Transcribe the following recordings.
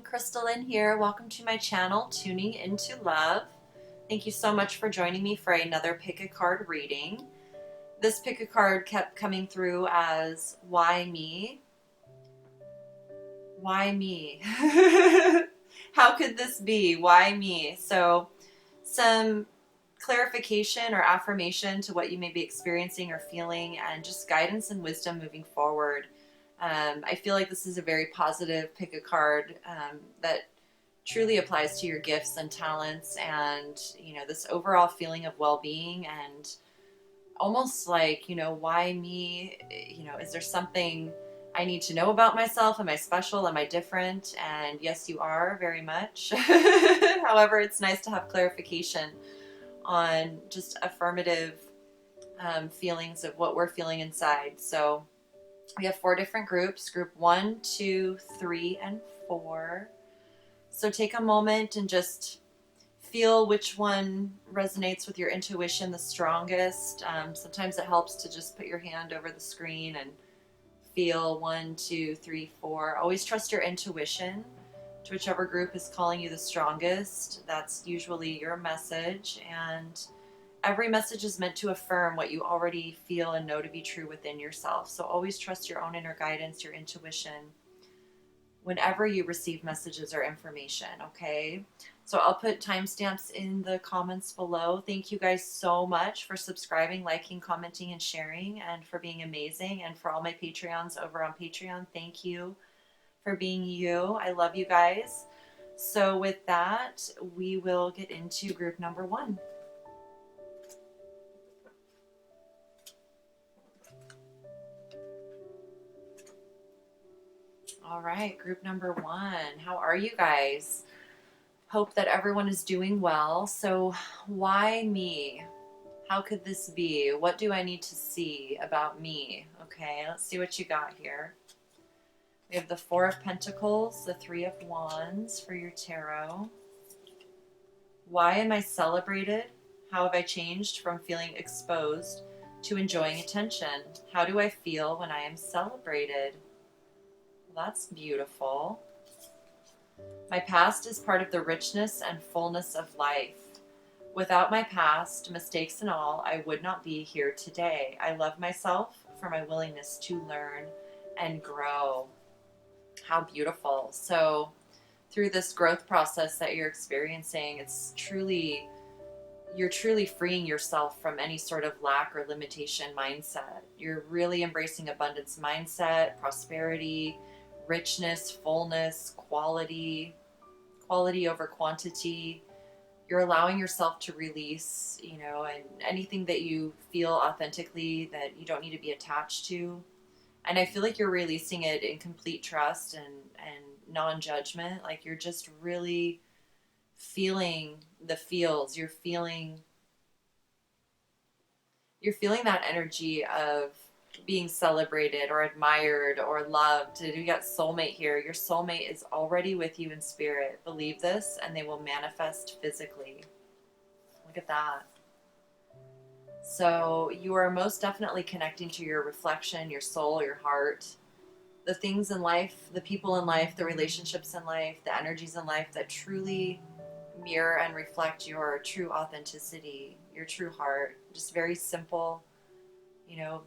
Crystal Lynn here. Welcome to my channel, Tuning Into Love. Thank you so much for joining me for another pick a card reading. This pick a card kept coming through as why me? Why me? How could this be? Why me? So some clarification or affirmation to what you may be experiencing or feeling, and just guidance and wisdom moving forward. I feel like this is a very positive pick a card that truly applies to your gifts and talents, and this overall feeling of well-being, and almost like, why me? Is there something I need to know about myself? Am I special? Am I different? And yes, you are, very much. However, it's nice to have clarification on just affirmative feelings of what we're feeling inside. So we have 4 different groups, group 1, 2, 3, and 4. So take a moment and just feel which one resonates with your intuition the strongest. Sometimes it helps to just put your hand over the screen and feel 1, 2, 3, 4. Always trust your intuition to whichever group is calling you the strongest. That's usually your message, and every message is meant to affirm what you already feel and know to be true within yourself. So always trust your own inner guidance, your intuition, whenever you receive messages or information, okay? So I'll put timestamps in the comments below. Thank you guys so much for subscribing, liking, commenting, and sharing, and for being amazing. And for all my Patreons over on Patreon, thank you for being you. I love you guys. So with that, we will get into group number 1. All right, group number 1. How are you guys? Hope that everyone is doing well. So why me? How could this be? What do I need to see about me? Okay, let's see what you got here. We have the 4 of Pentacles, the 3 of Wands for your tarot. Why am I celebrated? How have I changed from feeling exposed to enjoying attention? How do I feel when I am celebrated? Well, that's beautiful. My past is part of the richness and fullness of life. Without my past, mistakes and all, I would not be here today. I love myself for my willingness to learn and grow. How beautiful. So through this growth process that you're experiencing, you're truly freeing yourself from any sort of lack or limitation mindset. You're really embracing abundance mindset, prosperity, richness, fullness, quality over quantity. You're allowing yourself to release, and anything that you feel authentically that you don't need to be attached to. And I feel like you're releasing it in complete trust and non-judgment. Like you're just really feeling the feels. You're feeling that energy of being celebrated or admired or loved. You got soulmate here. Your soulmate is already with you in spirit. Believe this and they will manifest physically. Look at that. So you are most definitely connecting to your reflection, your soul, your heart, the things in life, the people in life, the relationships in life, the energies in life that truly mirror and reflect your true authenticity, your true heart. Just very simple,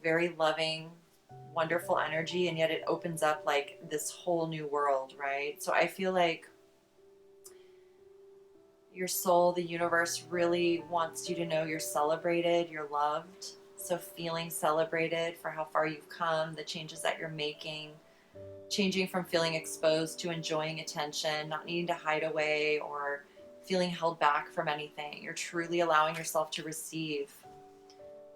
very loving, wonderful energy, and yet it opens up like this whole new world, right? So I feel like your soul, the universe, really wants you to know you're celebrated, you're loved. So feeling celebrated for how far you've come, the changes that you're making, changing from feeling exposed to enjoying attention, not needing to hide away or feeling held back from anything. You're truly allowing yourself to receive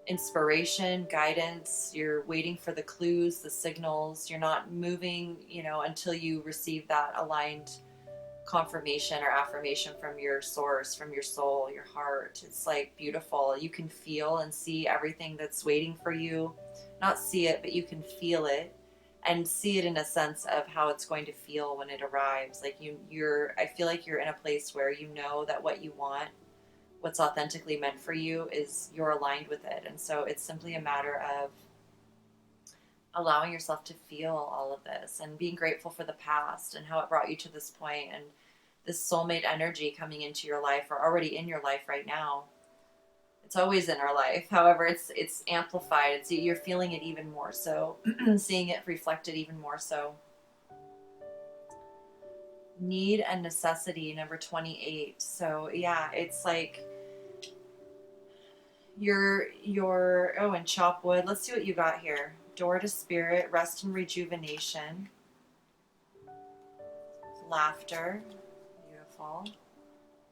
inspiration, guidance. You're waiting for the clues, the signals. You're not moving, until you receive that aligned confirmation or affirmation from your source, from your soul, your heart. It's like beautiful. You can feel and see everything that's waiting for you. Not see it, but you can feel it and see it in a sense of how it's going to feel when it arrives. Like I feel like you're in a place where you know that what you want, what's authentically meant for you, is you're aligned with it. And so it's simply a matter of allowing yourself to feel all of this and being grateful for the past and how it brought you to this point, and this soulmate energy coming into your life, or already in your life right now. It's always in our life. However, it's amplified. It's, you're feeling it even more so, seeing it reflected even more so. Need and necessity, number 28. So yeah, it's like your oh, and chop wood. Let's see what you got here. Door to spirit, rest and rejuvenation, laughter, beautiful.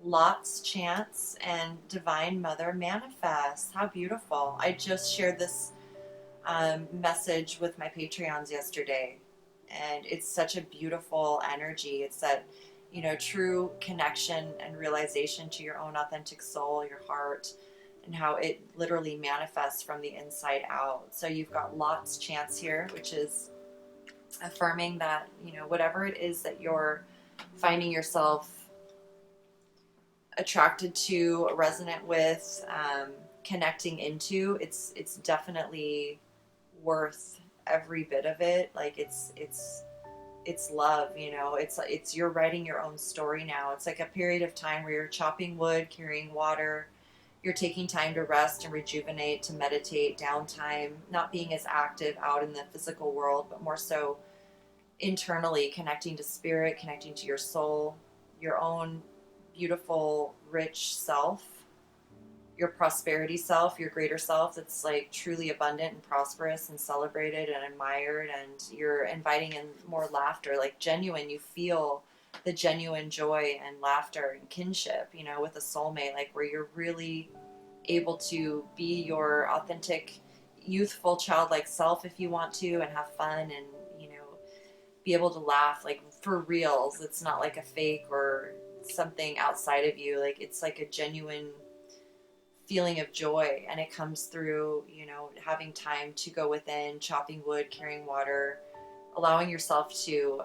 Lots chance, and divine mother manifest. How beautiful. I just shared this message with my Patreons yesterday, and it's such a beautiful energy. It's that, you know, true connection and realization to your own authentic soul, your heart, and how it literally manifests from the inside out. So you've got lots chance here, which is affirming that, you know, whatever it is that you're finding yourself attracted to, resonant with, connecting into, it's definitely worth every bit of it. Like it's love, you know. It's you're writing your own story now. It's like a period of time where you're chopping wood, carrying water, you're taking time to rest and rejuvenate, to meditate, downtime, not being as active out in the physical world, but more so internally, connecting to spirit, connecting to your soul, your own beautiful, rich self, your prosperity self, your greater self that's like truly abundant and prosperous and celebrated and admired. And you're inviting in more laughter, like genuine. You feel the genuine joy and laughter and kinship, you know, with a soulmate, like where you're really able to be your authentic, youthful, childlike self if you want to, and have fun and, you know, be able to laugh like for reals. It's not like a fake or something outside of you. Like it's like a genuine feeling of joy, and it comes through, you know, having time to go within, chopping wood, carrying water, allowing yourself to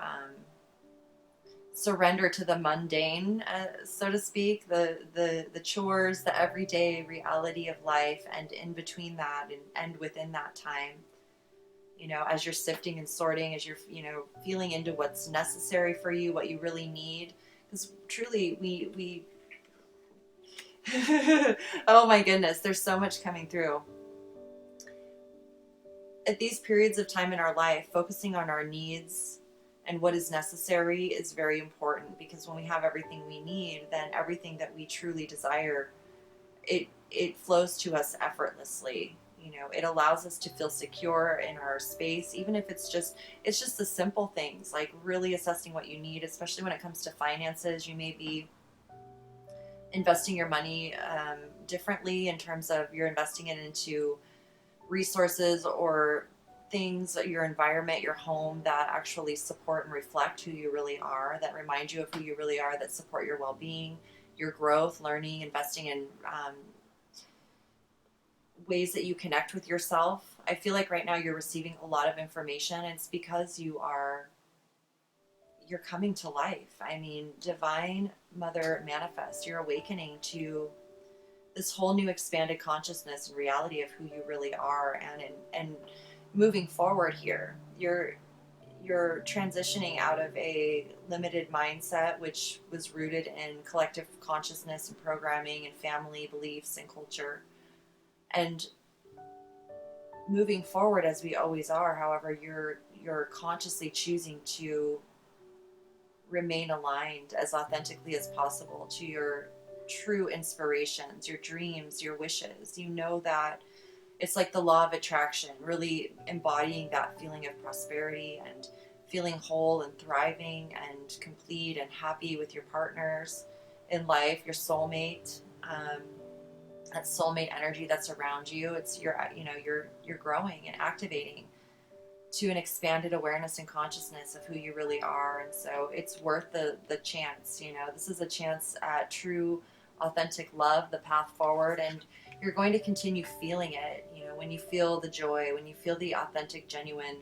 surrender to the mundane, so to speak, the chores, the everyday reality of life, and in between that and within that time, you know, as you're sifting and sorting, as you're, you know, feeling into what's necessary for you, what you really need. Because truly, we oh my goodness, there's so much coming through. At these periods of time in our life, focusing on our needs and what is necessary is very important, because when we have everything we need, then everything that we truly desire, it flows to us effortlessly. You know, it allows us to feel secure in our space, even if it's just the simple things, like really assessing what you need, especially when it comes to finances. You may be investing your money differently, in terms of you're investing it into resources or things, your environment, your home, that actually support and reflect who you really are, that remind you of who you really are, that support your well-being, your growth, learning, investing in ways that you connect with yourself. I feel like right now you're receiving a lot of information, and it's because you're coming to life. I mean, divine mother manifest, you're awakening to this whole new expanded consciousness and reality of who you really are. And moving forward here, you're transitioning out of a limited mindset, which was rooted in collective consciousness and programming and family beliefs and culture, and moving forward as we always are. However, you're consciously choosing to remain aligned as authentically as possible to your true inspirations, your dreams, your wishes. You know that it's like the law of attraction, really embodying that feeling of prosperity and feeling whole and thriving and complete and happy with your partners in life, your soulmate, that soulmate energy that's around you. It's your, you know, you're growing and activating to an expanded awareness and consciousness of who you really are. And so it's worth the chance. You know, this is a chance at true authentic love, the path forward. And you're going to continue feeling it, you know, when you feel the joy, when you feel the authentic, genuine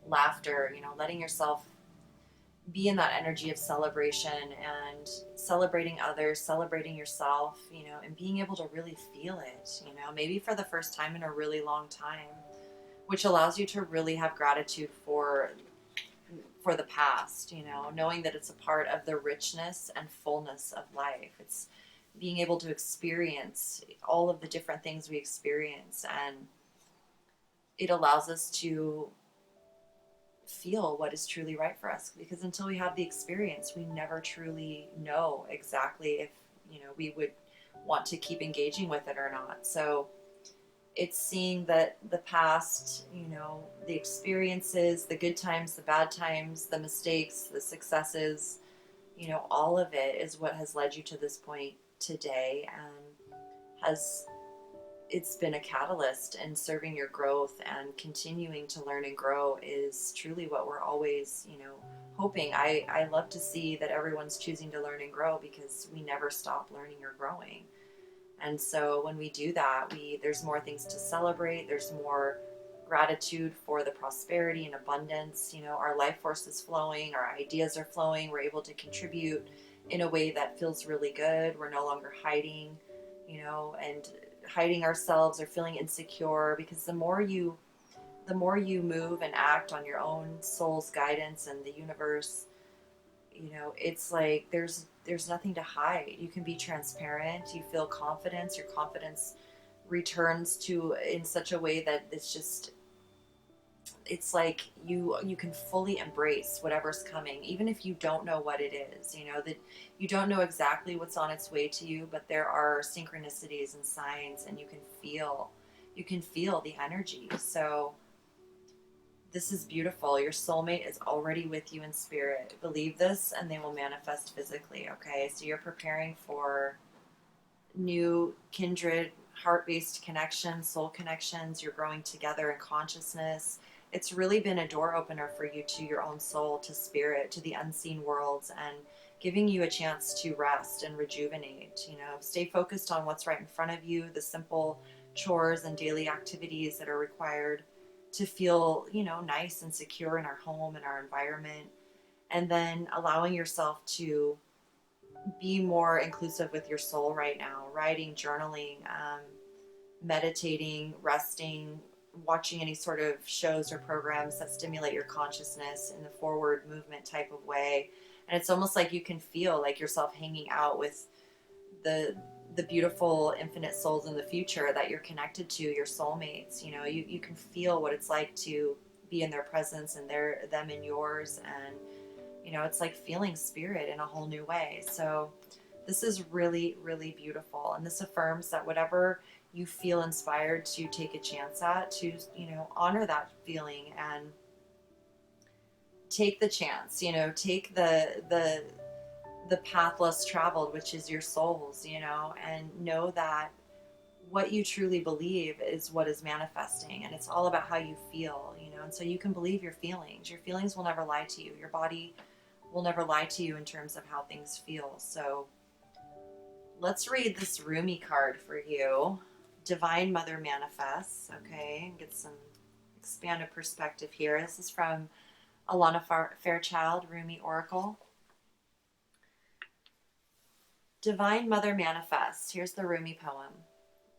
laughter, you know, letting yourself be in that energy of celebration and celebrating others, celebrating yourself, you know, and being able to really feel it, you know, maybe for the first time in a really long time, which allows you to really have gratitude for the past, knowing that it's a part of the richness and fullness of life. It's being able to experience all of the different things we experience, and it allows us to feel what is truly right for us, because until we have the experience, we never truly know exactly if we would want to keep engaging with it or not. So it's seeing that the past, the experiences, the good times, the bad times, the mistakes, the successes, all of it is what has led you to this point today, and has it's been a catalyst in serving your growth, and continuing to learn and grow is truly what we're always, hoping. I love to see that everyone's choosing to learn and grow, because we never stop learning or growing. And so when we do that, there's more things to celebrate. There's more gratitude for the prosperity and abundance. Our life force is flowing, our ideas are flowing, we're able to contribute in a way that feels really good. We're no longer hiding, and hiding ourselves or feeling insecure, because the more you move and act on your own soul's guidance and the universe, it's like there's nothing to hide. You can be transparent. You feel confidence. Your confidence returns to in such a way that it's like you can fully embrace whatever's coming, even if you don't know what it is. That you don't know exactly what's on its way to you, but there are synchronicities and signs, and you can feel the energy. So this is beautiful. Your soulmate is already with you in spirit. Believe this and they will manifest physically, okay? So you're preparing for new kindred, heart-based connections, soul connections. You're growing together in consciousness. It's really been a door opener for you to your own soul, to spirit, to the unseen worlds, and giving you a chance to rest and rejuvenate. Stay focused on what's right in front of you, the simple chores and daily activities that are required to feel, nice and secure in our home and our environment. And then allowing yourself to be more inclusive with your soul right now, writing, journaling, meditating, resting, watching any sort of shows or programs that stimulate your consciousness in the forward movement type of way. And it's almost like you can feel like yourself hanging out with the beautiful infinite souls in the future that you're connected to, your soulmates. You can feel what it's like to be in their presence, and them in yours. And it's like feeling spirit in a whole new way. So this is really, really beautiful, and this affirms that whatever you feel inspired to take a chance at, to honor that feeling and take the chance. Take the path less traveled, which is your soul's, and know that what you truly believe is what is manifesting, and it's all about how you feel. And so you can believe your feelings. Your feelings will never lie to you. Your body will never lie to you in terms of how things feel. So let's read this Rumi card for you. Divine Mother manifests, okay, and get some expanded perspective here. This is from Alana Fairchild, Rumi Oracle. Divine Mother manifests. Here's the Rumi poem.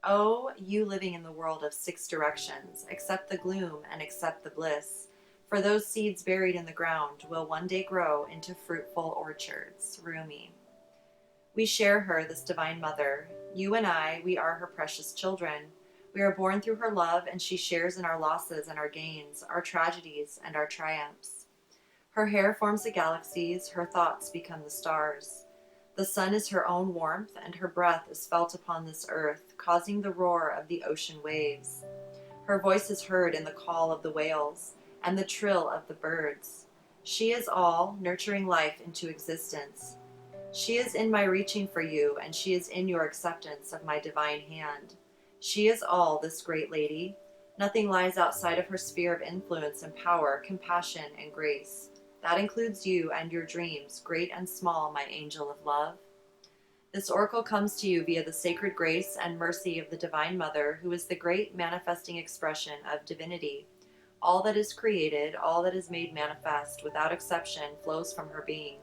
Oh, you living in the world of 6 directions, accept the gloom and accept the bliss, for those seeds buried in the ground will one day grow into fruitful orchards. Rumi. We share her, this Divine Mother. You and I, we are her precious children. We are born through her love, and she shares in our losses and our gains, our tragedies and our triumphs. Her hair forms the galaxies, her thoughts become the stars. The sun is her own warmth, and her breath is felt upon this earth, causing the roar of the ocean waves. Her voice is heard in the call of the whales and the trill of the birds. She is all, nurturing life into existence. She is in my reaching for you, and she is in your acceptance of my divine hand. She is all, this great lady. Nothing lies outside of her sphere of influence and power, compassion, and grace. That includes you and your dreams, great and small, my angel of love. This oracle comes to you via the sacred grace and mercy of the Divine Mother, who is the great manifesting expression of divinity. All that is created, all that is made manifest, without exception, flows from her being.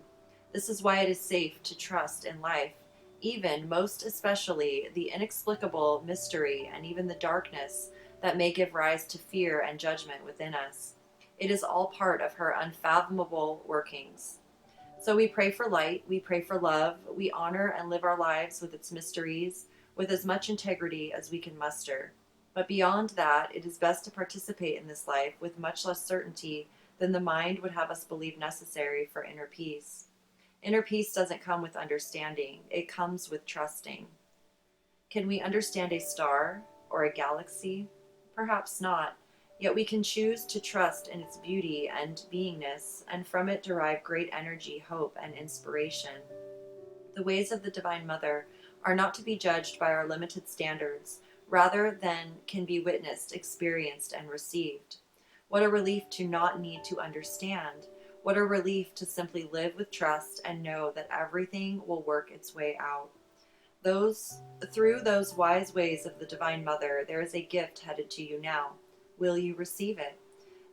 This is why it is safe to trust in life, even, most especially, the inexplicable mystery and even the darkness that may give rise to fear and judgment within us. It is all part of her unfathomable workings. So we pray for light, we pray for love, we honor and live our lives with its mysteries with as much integrity as we can muster. But beyond that, it is best to participate in this life with much less certainty than the mind would have us believe necessary for inner peace. Inner peace doesn't come with understanding, it comes with trusting. Can we understand a star or a galaxy? Perhaps not. Yet we can choose to trust in its beauty and beingness, and from it derive great energy, hope, and inspiration. The ways of the Divine Mother are not to be judged by our limited standards, rather than can be witnessed, experienced, and received. What a relief to not need to understand. What a relief to simply live with trust and know that everything will work its way out. Through those wise ways of the Divine Mother, there is a gift headed to you now. Will you receive it?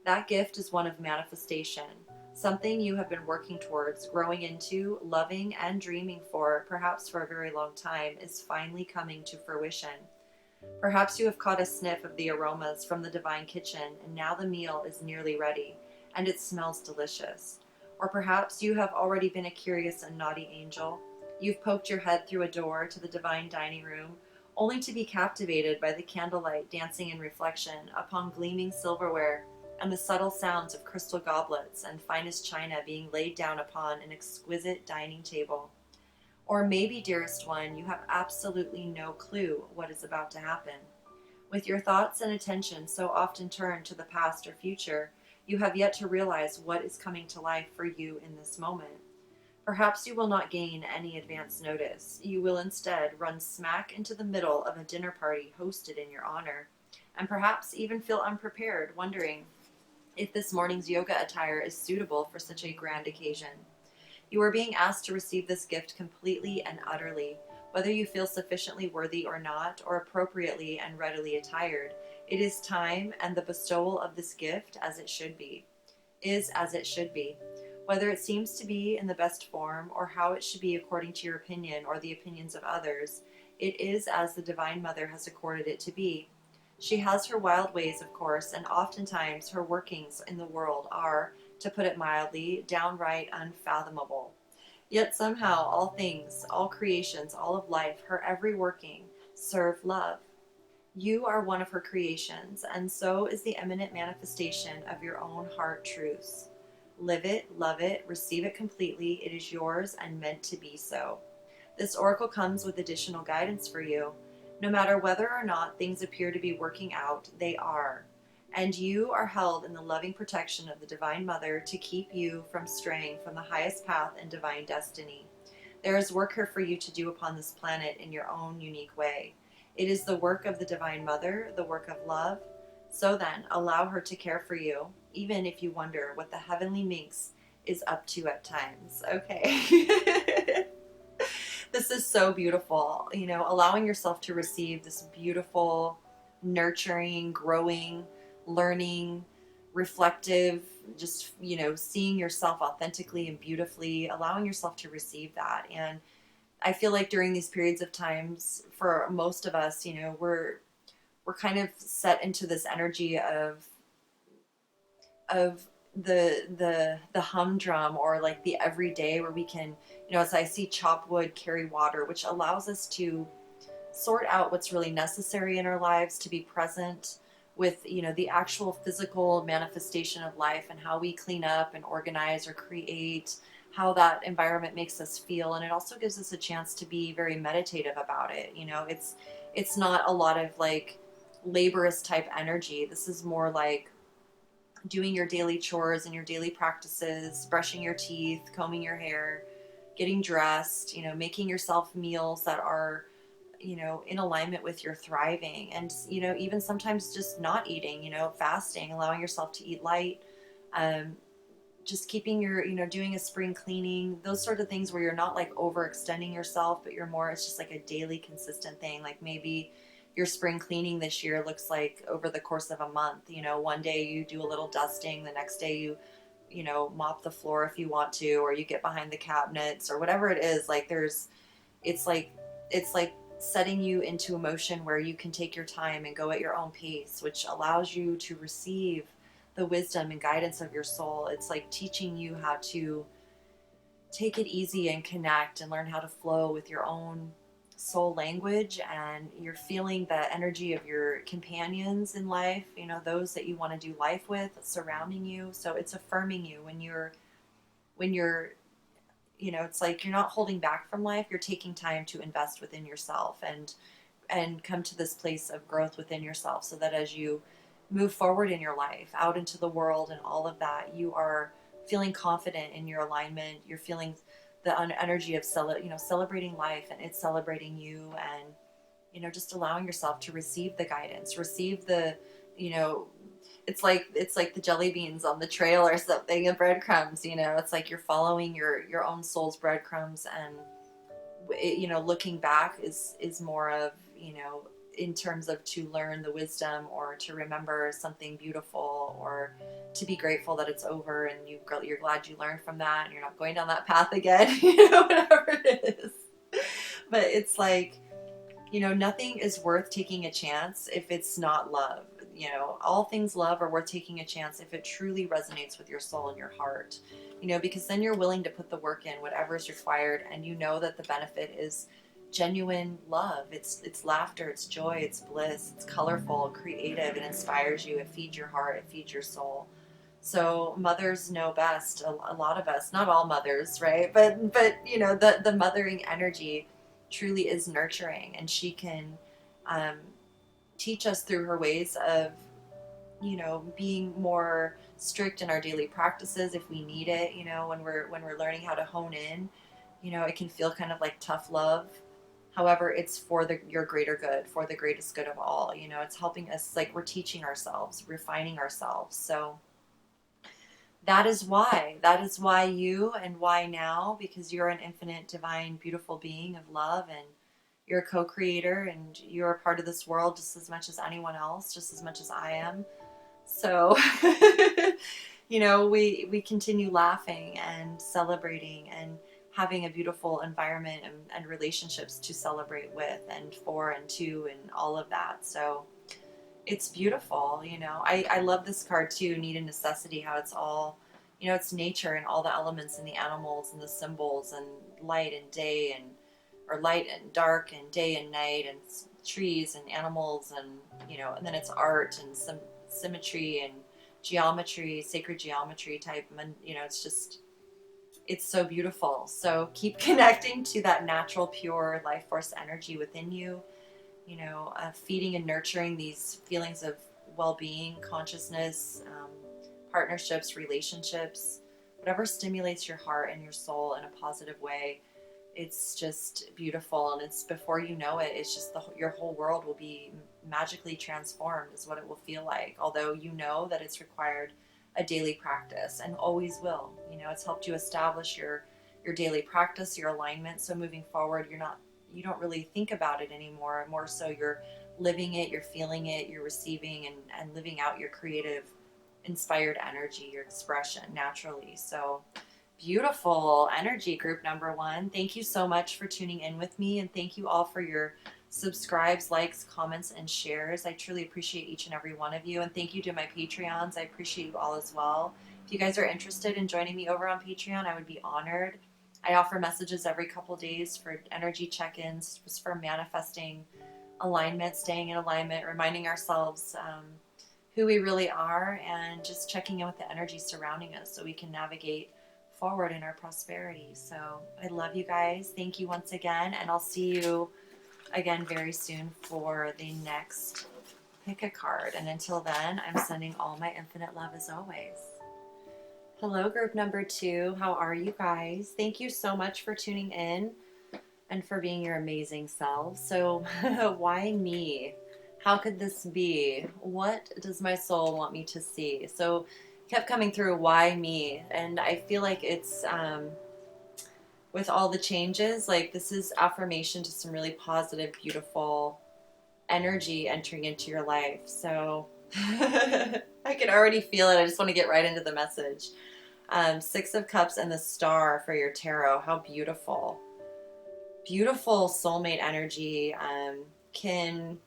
That gift is one of manifestation, something you have been working towards, growing into, loving, and dreaming for, perhaps for a very long time, is finally coming to fruition. Perhaps you have caught a sniff of the aromas from the divine kitchen, and now the meal is nearly ready, and it smells delicious. Or perhaps you have already been a curious and naughty angel. You've poked your head through a door to the divine dining room, only to be captivated by the candlelight dancing in reflection upon gleaming silverware and the subtle sounds of crystal goblets and finest china being laid down upon an exquisite dining table. Or maybe, dearest one, you have absolutely no clue what is about to happen. With your thoughts and attention so often turned to the past or future, you have yet to realize what is coming to life for you in this moment. Perhaps you will not gain any advance notice. You will instead run smack into the middle of a dinner party hosted in your honor, and perhaps even feel unprepared, wondering if this morning's yoga attire is suitable for such a grand occasion. You are being asked to receive this gift completely and utterly, whether you feel sufficiently worthy or not, or appropriately and readily attired. It is time, and the bestowal of this gift as it should be, is as it should be. Whether it seems to be in the best form, or how it should be according to your opinion or the opinions of others, it is as the Divine Mother has accorded it to be. She has her wild ways, of course, and oftentimes her workings in the world are, to put it mildly, downright unfathomable. Yet somehow all things, all creations, all of life, her every working, serve love. You are one of her creations, and so is the eminent manifestation of your own heart truths. Live it, love it, receive it completely. It is yours and meant to be so. This oracle comes with additional guidance for you. No matter whether or not things appear to be working out, they are. And you are held in the loving protection of the Divine Mother to keep you from straying from the highest path and divine destiny. There is work here for you to do upon this planet in your own unique way. It is the work of the Divine Mother, the work of love. So then, allow her to care for you, even if you wonder what the heavenly minx is up to at times. Okay. This is so beautiful. Allowing yourself to receive this beautiful, nurturing, growing, learning, reflective, just, seeing yourself authentically and beautifully, allowing yourself to receive that. And I feel like during these periods of times, for most of us, we're kind of set into this energy of the humdrum, or like the everyday, where we can, as I see, chop wood, carry water, which allows us to sort out what's really necessary in our lives, to be present with, the actual physical manifestation of life, and how we clean up and organize or create, how that environment makes us feel. And it also gives us a chance to be very meditative about it. It's not a lot of like laborious type energy. This is more like doing your daily chores and your daily practices, brushing your teeth, combing your hair, getting dressed, making yourself meals that are, in alignment with your thriving. And, even sometimes just not eating, fasting, allowing yourself to eat light, just keeping your, doing a spring cleaning, those sort of things where you're not like overextending yourself, but it's just like a daily consistent thing. Like maybe your spring cleaning this year looks like over the course of a month. One day you do a little dusting, the next day you mop the floor if you want to, or you get behind the cabinets or whatever it is. Like it's like setting you into a motion where you can take your time and go at your own pace, which allows you to receive the wisdom and guidance of your soul. It's like teaching you how to take it easy and connect and learn how to flow with your own soul language, and you're feeling the energy of your companions in life, those that you want to do life with surrounding you. So it's affirming you when you're it's like you're not holding back from life. You're taking time to invest within yourself and come to this place of growth within yourself, so that as you move forward in your life out into the world and all of that, you are feeling confident in your alignment. You're feeling the energy of celebrating life, and it's celebrating you, and just allowing yourself to receive the guidance, receive the you know it's like the jelly beans on the trail or something, and breadcrumbs. It's like you're following your own soul's breadcrumbs, and looking back is more of in terms of to learn the wisdom, or to remember something beautiful, or to be grateful that it's over, and you're glad you learned from that, and you're not going down that path again. Whatever it is. But it's like, nothing is worth taking a chance if it's not love. All things love are worth taking a chance if it truly resonates with your soul and your heart. Because then you're willing to put the work in, whatever is required, and that the benefit is genuine love. It's laughter, it's joy, it's bliss, it's colorful, creative, it inspires you, it feeds your heart, it feeds your soul. So mothers know best. A lot of us, not all mothers, right? But the mothering energy truly is nurturing, and she can um, teach us through her ways of being more strict in our daily practices if we need it. When we're learning how to hone in, it can feel kind of like tough love. However, it's for your greater good, for the greatest good of all. It's helping us, like we're teaching ourselves, refining ourselves. So that is why you, and why now, because you're an infinite, divine, beautiful being of love, and you're a co-creator, and you're a part of this world just as much as anyone else, just as much as I am. So we continue laughing and celebrating and having a beautiful environment and relationships to celebrate with and for and to and all of that. So it's beautiful. I love this card too, Need and Necessity, how it's all, it's nature and all the elements and the animals and the symbols and light and day, or light and dark and day and night, and trees and animals, and and then it's art and some symmetry and geometry, sacred geometry type. And it's so beautiful. So keep connecting to that natural, pure life force energy within you. Feeding and nurturing these feelings of well-being, consciousness, partnerships, relationships, whatever stimulates your heart and your soul in a positive way. It's just beautiful, and it's, before you know it, it's just your whole world will be magically transformed, is what it will feel like. Although that it's required a daily practice, and always will. It's helped you establish your daily practice, your alignment. So moving forward, you don't really think about it anymore. More so, you're living it, you're feeling it, you're receiving and living out your creative, inspired energy, your expression naturally. So beautiful energy, group number 1. Thank you so much for tuning in with me, and thank you all for your subscribes, likes, comments, and shares. I truly appreciate each and every one of you, and thank you to my Patreons. I appreciate you all as well. If you guys are interested in joining me over on Patreon, I would be honored. I offer messages every couple days for energy check-ins, just for manifesting alignment, staying in alignment, reminding ourselves who we really are, and just checking in with the energy surrounding us so we can navigate forward in our prosperity. So I love you guys. Thank you once again, and I'll see you again very soon for the next pick a card. And until then, I'm sending all my infinite love as always. Hello, group number 2. How are you guys? Thank you so much for tuning in and for being your amazing selves. So why me? How could this be? What does my soul want me to see? So kept coming through, why me? And I feel like it's with all the changes, like this is affirmation to some really positive, beautiful energy entering into your life. So I can already feel it. I just want to get right into the message. 6 of Cups and the Star for your tarot. How beautiful. beautiful soulmate energy, kin,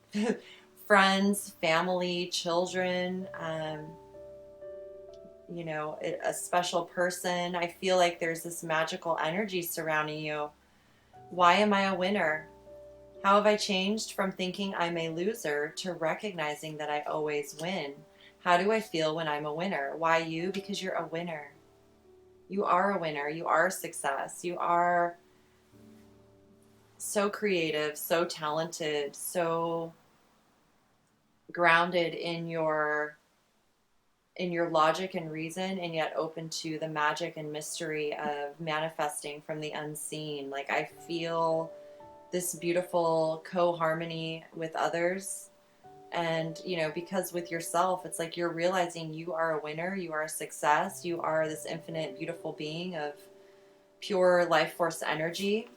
friends, family, children, a special person. I feel like there's this magical energy surrounding you. Why am I a winner? How have I changed from thinking I'm a loser to recognizing that I always win? How do I feel when I'm a winner? Why you? Because you're a winner. You are a winner. You are a success. You are so creative, so talented, so grounded in your logic and reason, and yet open to the magic and mystery of manifesting from the unseen. Like, I feel this beautiful co-harmony with others, and because with yourself, it's like you're realizing you are a winner, you are a success, you are this infinite beautiful being of pure life force energy.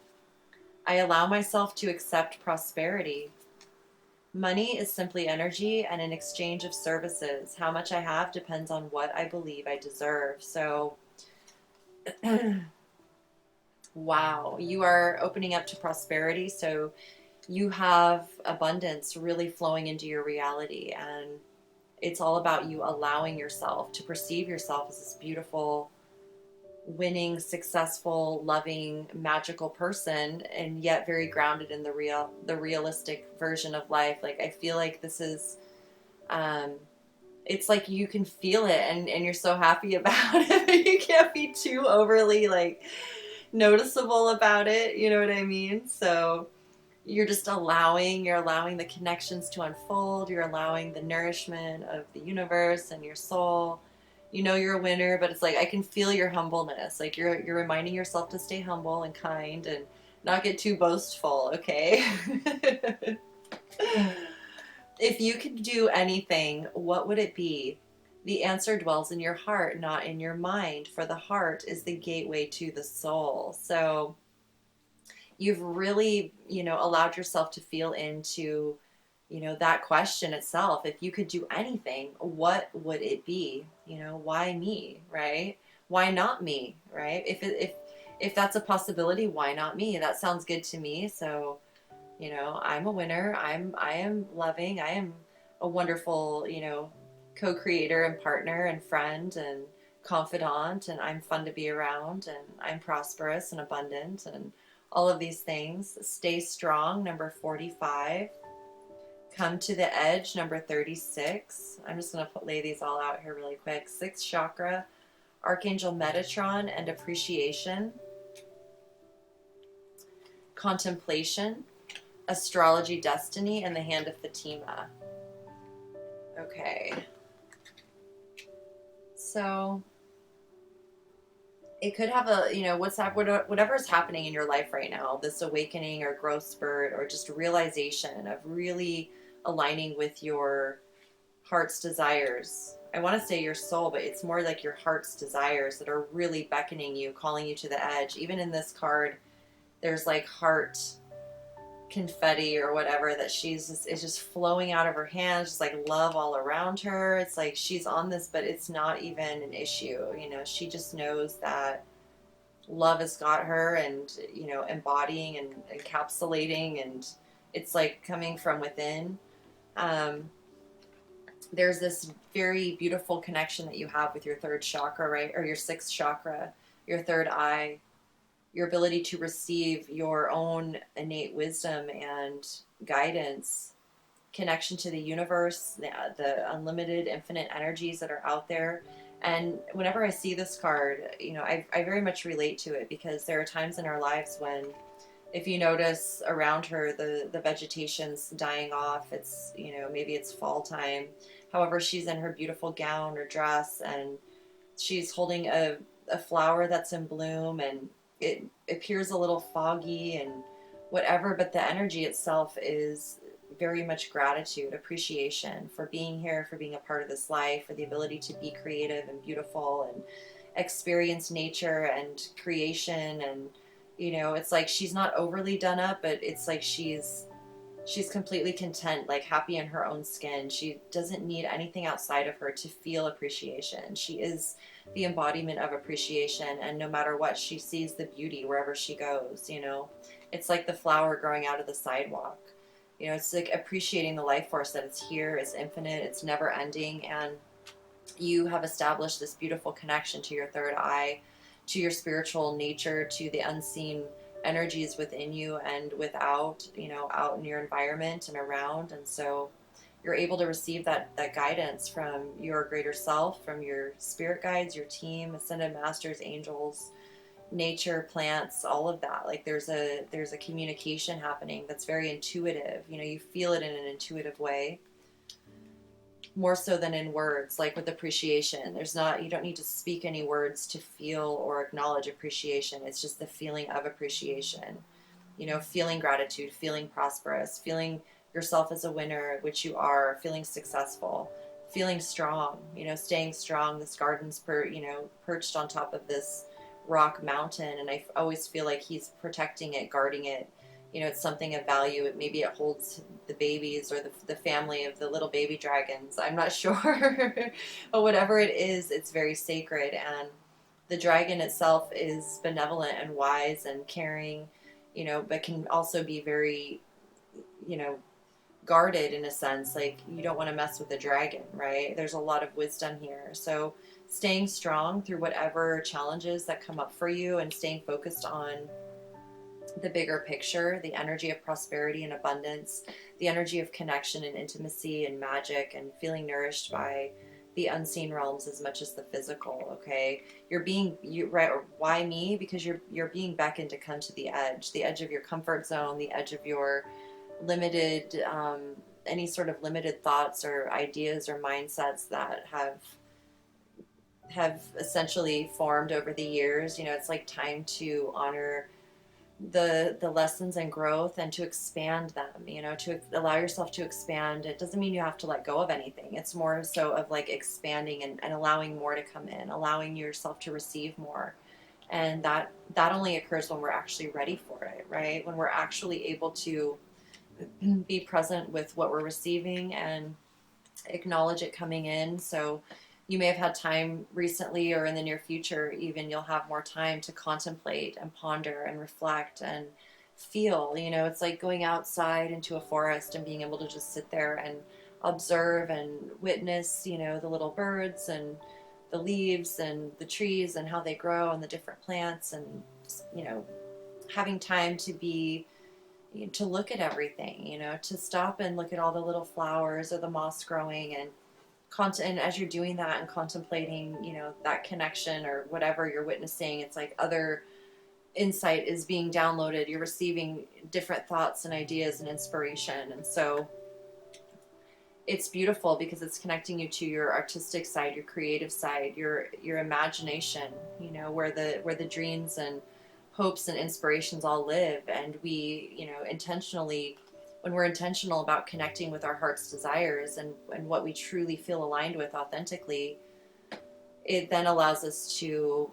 I allow myself to accept prosperity. Money is simply energy and an exchange of services. How much I have depends on what I believe I deserve. So, wow, you are opening up to prosperity. So, you have abundance really flowing into your reality. And it's all about you allowing yourself to perceive yourself as this beautiful, winning, successful, loving, magical person, and yet very grounded in the realistic version of life. Like, I feel like this is um it's like you can feel it, and you're so happy about it, but you can't be too overly like noticeable about it, you know what I mean? So you're allowing the connections to unfold, you're allowing the nourishment of the universe and your soul. You're a winner, but it's like I can feel your humbleness. Like, you're reminding yourself to stay humble and kind and not get too boastful, okay? If you could do anything, what would it be? The answer dwells in your heart, not in your mind, for the heart is the gateway to the soul. So you've really, allowed yourself to feel into, that question itself. If you could do anything, what would it be? Why me, right? Why not me, right? If that's a possibility, why not me? That sounds good to me. So, I'm a winner. I am loving. I am a wonderful, co-creator and partner and friend and confidant, and I'm fun to be around, and I'm prosperous and abundant and all of these things. Stay strong, number 45. Come to the edge, number 36. I'm just going to lay these all out here really quick. Sixth chakra, Archangel Metatron and appreciation. Contemplation, astrology, destiny, and the hand of Fatima. Okay. So it could have whatever is happening in your life right now, this awakening or growth spurt or just realization of really aligning with your heart's desires. I want to say your soul, but it's more like your heart's desires that are really beckoning you, calling you to the edge. Even in this card, there's like heart confetti or whatever that is just flowing out of her hands, just like love all around her. It's like she's on this, but it's not even an issue. She just knows that love has got her, and embodying and encapsulating, and it's like coming from within. There's this very beautiful connection that you have with your third chakra, right? Or your sixth chakra, your third eye, your ability to receive your own innate wisdom and guidance, connection to the universe, the unlimited, infinite energies that are out there. And whenever I see this card, I very much relate to it, because there are times in our lives when, if you notice around her, the vegetation's dying off. It's, maybe it's fall time. However, she's in her beautiful gown or dress, and she's holding a flower that's in bloom, and it appears a little foggy and whatever, but the energy itself is very much gratitude, appreciation for being here, for being a part of this life, for the ability to be creative and beautiful and experience nature and creation. And it's like she's not overly done up, but it's like she's completely content, like happy in her own skin. She doesn't need anything outside of her to feel appreciation. She is the embodiment of appreciation, and no matter what, she sees the beauty wherever she goes. It's like the flower growing out of the sidewalk. You know, it's like appreciating the life force that it's here, it's infinite, it's never ending, and you have established this beautiful connection to your third eye, to your spiritual nature, to the unseen energies within you and without, you know, out in your environment and around. And so you're able to receive that guidance from your greater self, from your spirit guides, your team, ascended masters, angels, nature, plants, all of that. Like there's a communication happening that's very intuitive. You know, you feel it in an intuitive way, more so than in words. Like with appreciation, there's not, you don't need to speak any words to feel or acknowledge appreciation. It's just the feeling of appreciation, you know, feeling gratitude, feeling prosperous, feeling yourself as a winner, which you are, feeling successful, feeling strong, you know, staying strong. This garden's you know, perched on top of this rock mountain, and I always feel like he's protecting it, guarding it. You know, it's something of value. Maybe it holds the babies or the family of the little baby dragons. I'm not sure. But whatever it is, it's very sacred. And the dragon itself is benevolent and wise and caring, you know, but can also be very, you know, guarded in a sense. Like you don't want to mess with the dragon, right? There's a lot of wisdom here. So staying strong through whatever challenges that come up for you and staying focused on the bigger picture, the energy of prosperity and abundance, the energy of connection and intimacy and magic, and feeling nourished by the unseen realms as much as the physical. Okay, you right. Why me? Because you're being beckoned to come to the edge of your comfort zone, the edge of your limited, any sort of limited thoughts or ideas or mindsets that have essentially formed over the years. You know, it's like time to honor the lessons and growth and to expand them, you know, to allow yourself to expand. It doesn't mean you have to let go of anything. It's more so of like expanding and allowing more to come in, allowing yourself to receive more. And that only occurs when we're actually ready for it, right? When we're actually able to be present with what we're receiving and acknowledge it coming in. So you may have had time recently or in the near future, even you'll have more time to contemplate and ponder and reflect and feel. You know, it's like going outside into a forest and being able to just sit there and observe and witness, you know, the little birds and the leaves and the trees and how they grow and the different plants, and, you know, having time to look at everything, you know, to stop and look at all the little flowers or the moss growing, and as you're doing that and contemplating, you know, that connection or whatever you're witnessing, it's like other insight is being downloaded. You're receiving different thoughts and ideas and inspiration. And so it's beautiful because it's connecting you to your artistic side, your creative side, your imagination, you know, where the dreams and hopes and inspirations all live. And we, you know, intentionally, when we're intentional about connecting with our heart's desires and what we truly feel aligned with authentically, it then allows us to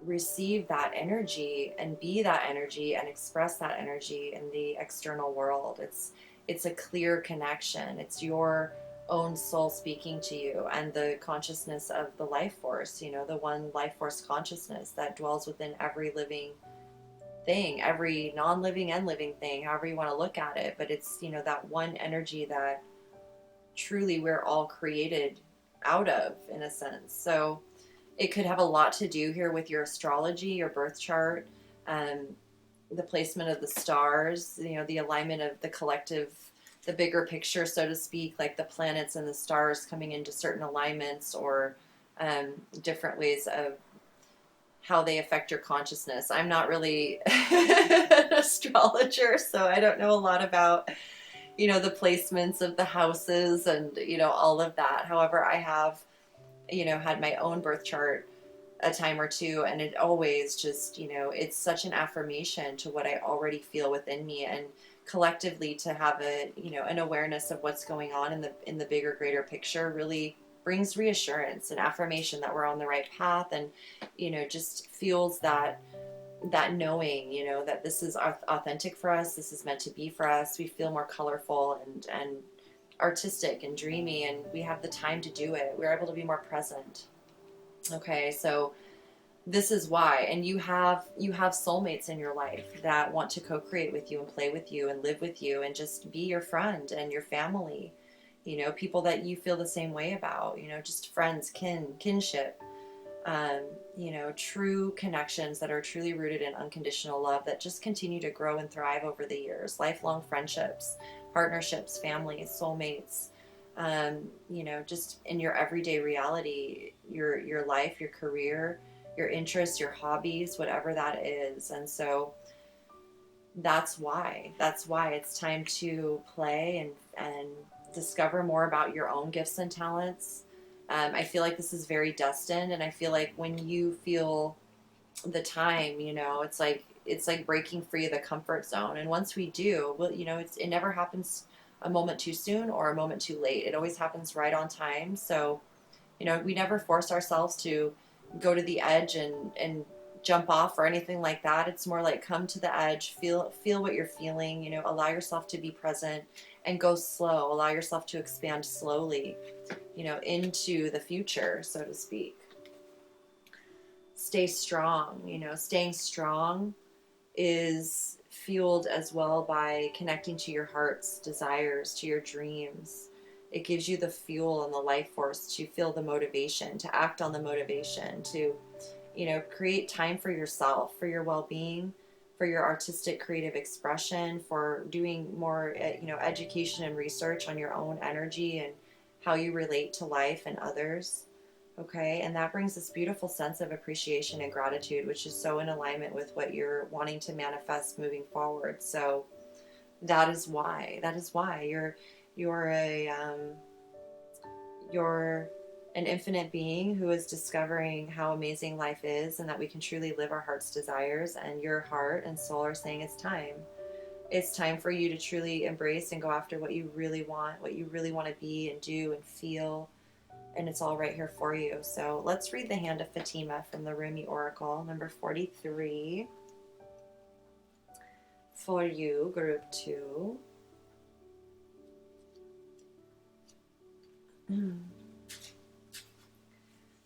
receive that energy and be that energy and express that energy in the external world. It's a clear connection. It's your own soul speaking to you and the consciousness of the life force, you know, the one life force consciousness that dwells within every living thing, every non-living and living thing, however you want to look at it. But it's, you know, that one energy that truly we're all created out of, in a sense. So it could have a lot to do here with your astrology, your birth chart, the placement of the stars, you know, the alignment of the collective, the bigger picture, so to speak, like the planets and the stars coming into certain alignments, or different ways of how they affect your consciousness. I'm not really an astrologer, so I don't know a lot about, you know, the placements of the houses and, you know, all of that. However, I have, you know, had my own birth chart a time or two, and it always just, you know, it's such an affirmation to what I already feel within me, and collectively to have a, you know, an awareness of what's going on in the bigger, greater picture really brings reassurance and affirmation that we're on the right path, and, you know, just fuels that knowing, you know, that this is authentic for us, this is meant to be for us. We feel more colorful and artistic and dreamy, and we have the time to do it. We're able to be more present. Okay, so This is why. And you have soulmates in your life that want to co-create with you and play with you and live with you and just be your friend and your family. People that you feel the same way about, just friends, kinship, um, true connections that are truly rooted in unconditional love that just continue to grow and thrive over the years. Lifelong friendships, partnerships, families, soulmates. Just in your everyday reality, your life, your career, your interests, your hobbies, whatever that is. And so that's why it's time to play and discover more about your own gifts and talents. I feel like this is very destined, and I feel like when you feel the time, it's like breaking free of the comfort zone. And once we do, well, it never happens a moment too soon or a moment too late. It always happens right on time. So we never force ourselves to go to the edge and jump off or anything like that. It's more like come to the edge, feel what you're feeling, allow yourself to be present and go slow. Allow yourself to expand slowly, into the future, so to speak. Stay strong. Staying strong is fueled as well by connecting to your heart's desires, to your dreams. It gives you the fuel and the life force to feel the motivation, to act on the motivation, to, create time for yourself, for your well being, for your artistic creative expression, for doing more, education and research on your own energy and how you relate to life and others. Okay, and that brings this beautiful sense of appreciation and gratitude, which is so in alignment with what you're wanting to manifest moving forward. So that is why. That is why you're a you're an infinite being who is discovering how amazing life is, and that we can truly live our heart's desires. And your heart and soul are saying it's time. It's time for you to truly embrace and go after what you really want, what you really want to be and do and feel, and it's all right here for you. So let's read the Hand of Fatima from the Rumi Oracle, number 43, for you, group 2.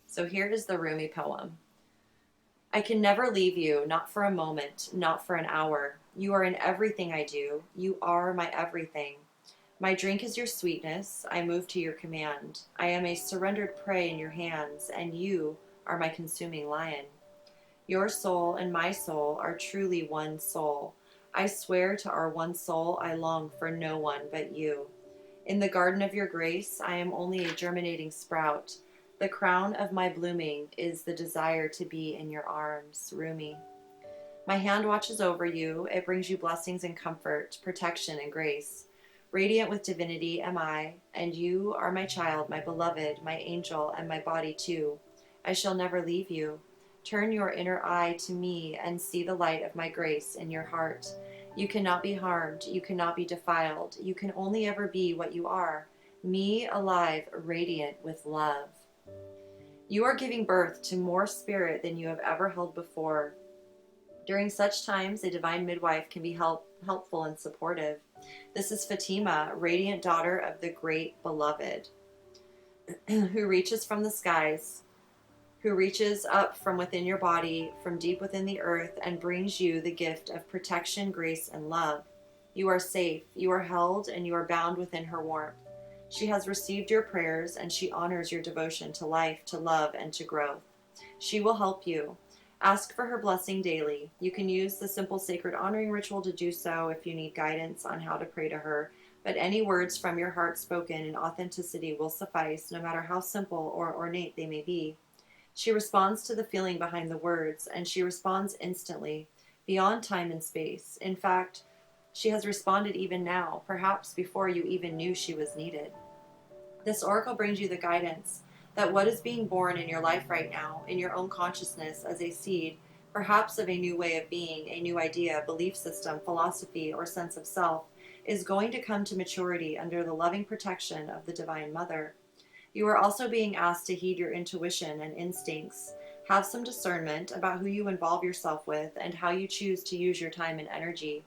So here is the Rumi poem. I can never leave you, not for a moment, not for an hour. You are in everything I do. You are my everything. My drink is your sweetness. I move to your command. I am a surrendered prey in your hands, and you are my consuming lion. Your soul and my soul are truly one soul. I swear to our one soul, I long for no one but you. In the garden of your grace, I am only a germinating sprout. The crown of my blooming is the desire to be in your arms, Rumi. My hand watches over you. It brings you blessings and comfort, protection and grace. Radiant with divinity am I, and you are my child, my beloved, my angel, and my body too. I shall never leave you. Turn your inner eye to me and see the light of my grace in your heart. You cannot be harmed. You cannot be defiled. You can only ever be what you are, me alive, radiant with love. You are giving birth to more spirit than you have ever held before. During such times, a divine midwife can be helpful and supportive. This is Fatima, radiant daughter of the great beloved, who reaches from the skies, who reaches up from within your body, from deep within the earth, and brings you the gift of protection, grace, and love. You are safe, you are held, and you are bound within her warmth. She has received your prayers, and she honors your devotion to life, to love, and to growth. She will help you. Ask for her blessing daily. You can use the simple sacred honoring ritual to do so if you need guidance on how to pray to her, but any words from your heart spoken in authenticity will suffice, no matter how simple or ornate they may be. She responds to the feeling behind the words, and she responds instantly, beyond time and space. In fact, she has responded even now, perhaps before you even knew she was needed. This oracle brings you the guidance that what is being born in your life right now, in your own consciousness as a seed, perhaps of a new way of being, a new idea, belief system, philosophy, or sense of self, is going to come to maturity under the loving protection of the Divine Mother. You are also being asked to heed your intuition and instincts. Have some discernment about who you involve yourself with and how you choose to use your time and energy.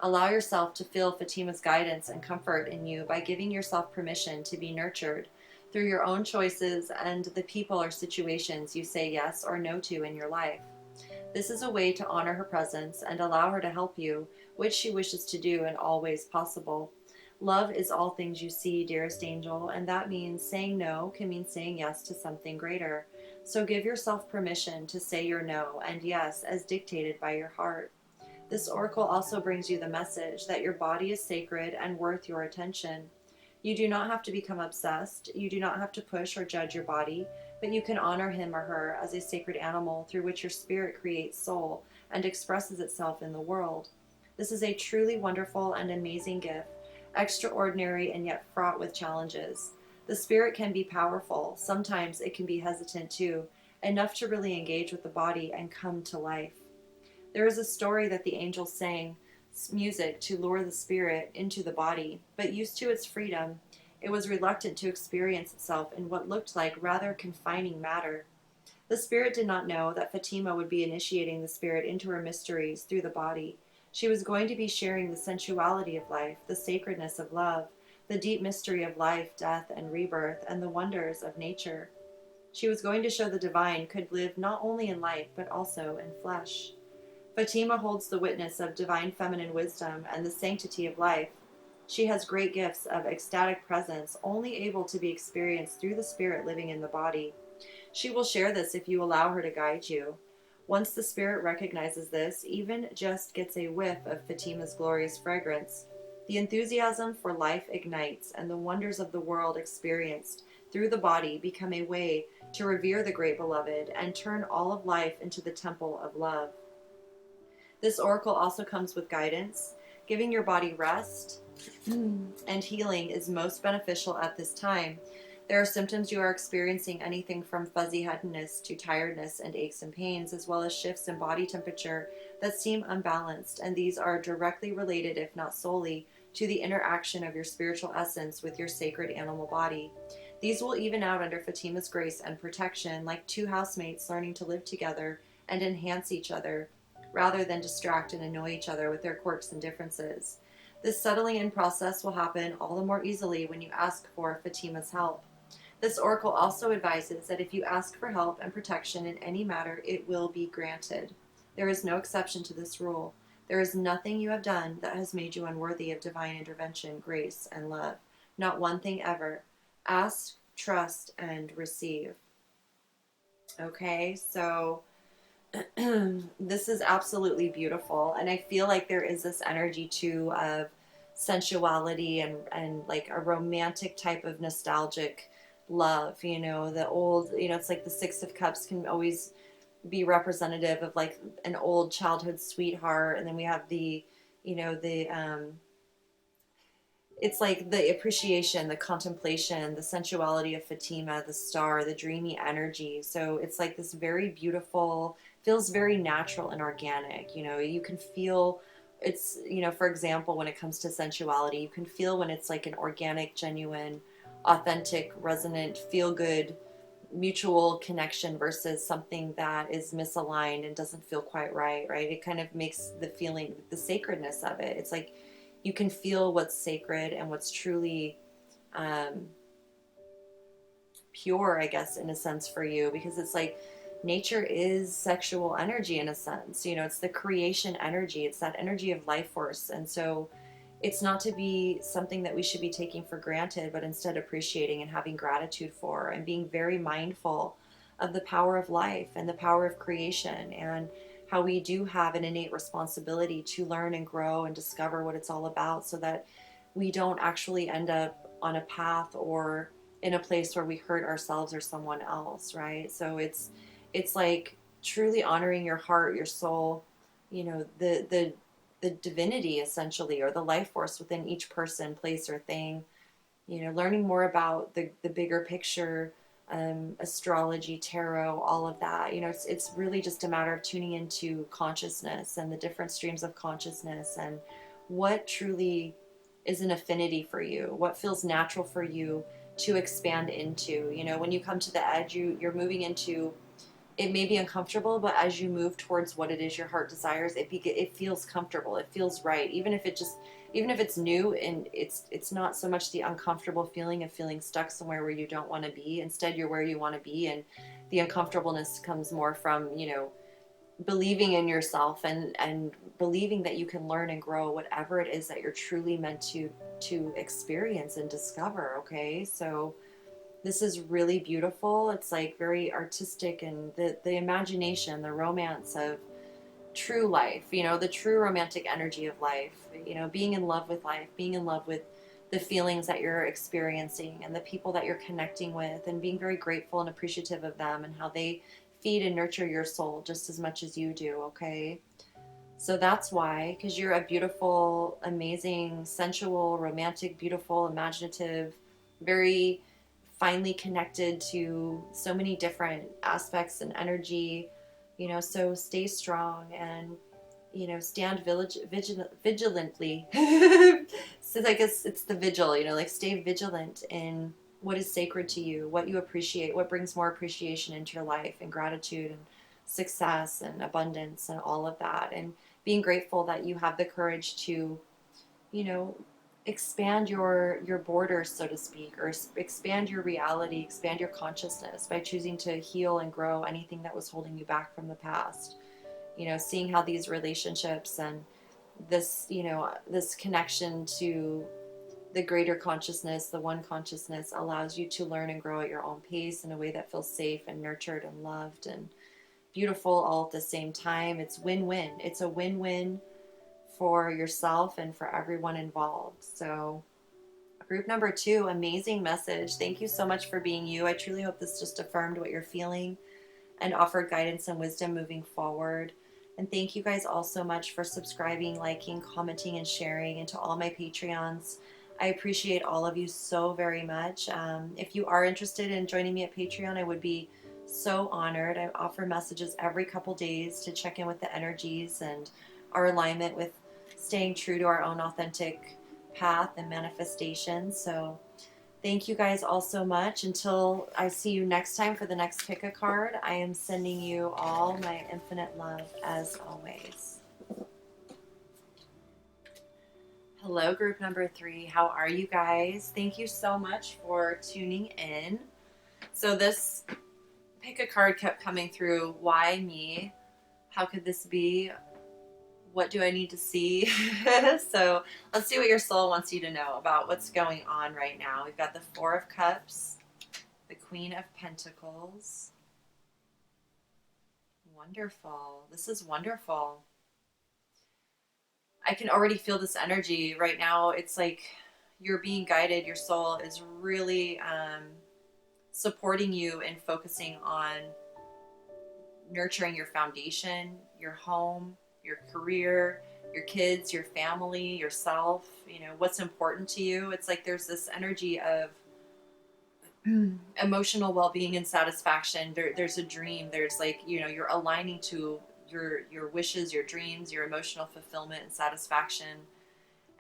Allow yourself to feel Fatima's guidance and comfort in you by giving yourself permission to be nurtured through your own choices and the people or situations you say yes or no to in your life. This is a way to honor her presence and allow her to help you, which she wishes to do in all ways possible. Love is all things you see, dearest angel, and that means saying no can mean saying yes to something greater. So give yourself permission to say your no and yes as dictated by your heart. This oracle also brings you the message that your body is sacred and worth your attention. You do not have to become obsessed. You do not have to push or judge your body, but you can honor him or her as a sacred animal through which your spirit creates soul and expresses itself in the world. This is a truly wonderful and amazing gift, extraordinary and yet fraught with challenges. The spirit can be powerful. Sometimes it can be hesitant too, enough to really engage with the body and come to life. There is a story that the angels sang music to lure the spirit into the body, but used to its freedom, it was reluctant to experience itself in what looked like rather confining matter. The spirit did not know that Fatima would be initiating the spirit into her mysteries through the body. She was going to be sharing the sensuality of life, the sacredness of love, the deep mystery of life, death, and rebirth, and the wonders of nature. She was going to show the divine could live not only in light, but also in flesh. Fatima holds the witness of divine feminine wisdom and the sanctity of life. She has great gifts of ecstatic presence, only able to be experienced through the spirit living in the body. She will share this if you allow her to guide you. Once the spirit recognizes this, even just gets a whiff of Fatima's glorious fragrance, the enthusiasm for life ignites, and the wonders of the world experienced through the body become a way to revere the great beloved and turn all of life into the temple of love. This oracle also comes with guidance. Giving your body rest and healing is most beneficial at this time. There are symptoms you are experiencing, anything from fuzzy headedness to tiredness and aches and pains, as well as shifts in body temperature that seem unbalanced, and these are directly related, if not solely, to the interaction of your spiritual essence with your sacred animal body. These will even out under Fatima's grace and protection, like two housemates learning to live together and enhance each other, rather than distract and annoy each other with their quirks and differences. This settling in process will happen all the more easily when you ask for Fatima's help. This oracle also advises that if you ask for help and protection in any matter, it will be granted. There is no exception to this rule. There is nothing you have done that has made you unworthy of divine intervention, grace, and love. Not one thing ever. Ask, trust, and receive. Okay, so this is absolutely beautiful, and I feel like there is this energy too of sensuality and like a romantic type of nostalgic love. The old, it's like the Six of Cups can always be representative of like an old childhood sweetheart, and then we have the it's like the appreciation, the contemplation, the sensuality of Fatima, the star, the dreamy energy. So it's like this very beautiful, feels very natural and organic. You can feel it's, for example, when it comes to sensuality, you can feel when it's like an organic, genuine, authentic, resonant, feel good, mutual connection versus something that is misaligned and doesn't feel quite right, right? It kind of makes the feeling, the sacredness of it. It's like you can feel what's sacred and what's truly um, pure, I guess, in a sense for you, because it's like nature is sexual energy in a sense. It's the creation energy, it's that energy of life force. And so it's not to be something that we should be taking for granted, but instead appreciating and having gratitude for, and being very mindful of the power of life and the power of creation, and how we do have an innate responsibility to learn and grow and discover what it's all about, so that we don't actually end up on a path or in a place where we hurt ourselves or someone else, right? So it's like truly honoring your heart, your soul, the divinity essentially, or the life force within each person, place, or thing. Learning more about the bigger picture, astrology, tarot, all of that. It's really just a matter of tuning into consciousness and the different streams of consciousness, and what truly is an affinity for you, what feels natural for you to expand into. When you come to the edge, you're moving into, it may be uncomfortable, but as you move towards what it is your heart desires, it feels comfortable. It feels right. Even if it just even if it's new, and it's not so much the uncomfortable feeling of feeling stuck somewhere where you don't want to be. Instead, you're where you want to be, and the uncomfortableness comes more from, believing in yourself, and believing that you can learn and grow whatever it is that you're truly meant to experience and discover. Okay, so this is really beautiful. It's like very artistic, and the imagination, the romance of true life, the true romantic energy of life, being in love with life, being in love with the feelings that you're experiencing and the people that you're connecting with, and being very grateful and appreciative of them and how they feed and nurture your soul just as much as you do. Okay, so that's why, because you're a beautiful, amazing, sensual, romantic, beautiful, imaginative, very finely connected to so many different aspects and energy. So stay strong, and stand vigilantly. So I guess it's the vigil, like stay vigilant in what is sacred to you, what you appreciate, what brings more appreciation into your life, and gratitude and success and abundance and all of that. And being grateful that you have the courage to, you know, expand your borders, so to speak, or expand your reality, expand your consciousness by choosing to heal and grow anything that was holding you back from the past. Seeing how these relationships and this, this connection to the greater consciousness, the one consciousness, allows you to learn and grow at your own pace in a way that feels safe and nurtured and loved and beautiful all at the same time. It's win-win. It's a win-win for yourself and for everyone involved. So group number 2, amazing message. Thank you so much for being you. I truly hope this just affirmed what you're feeling and offered guidance and wisdom moving forward. And thank you guys all so much for subscribing, liking, commenting, and sharing. And to all my Patreons, I appreciate all of you so very much. If you are interested in joining me at Patreon, I would be so honored. I offer messages every couple days to check in with the energies and our alignment with staying true to our own authentic path and manifestation. So thank you guys all so much. Until I see you next time for the next pick a card, I am sending you all my infinite love as always. Hello, group number 3. How are you guys? Thank you so much for tuning in. So this pick a card kept coming through. Why me? How could this be? What do I need to see? So let's see what your soul wants you to know about what's going on right now. We've got the 4 of Cups, the Queen of Pentacles. Wonderful. This is wonderful. I can already feel this energy right now. It's like you're being guided. Your soul is really supporting you and focusing on nurturing your foundation, your home, your career, your kids, your family, yourself, what's important to you. It's like there's this energy of emotional well-being and satisfaction. There's a dream. There's like, you're aligning to your wishes, your dreams, your emotional fulfillment and satisfaction.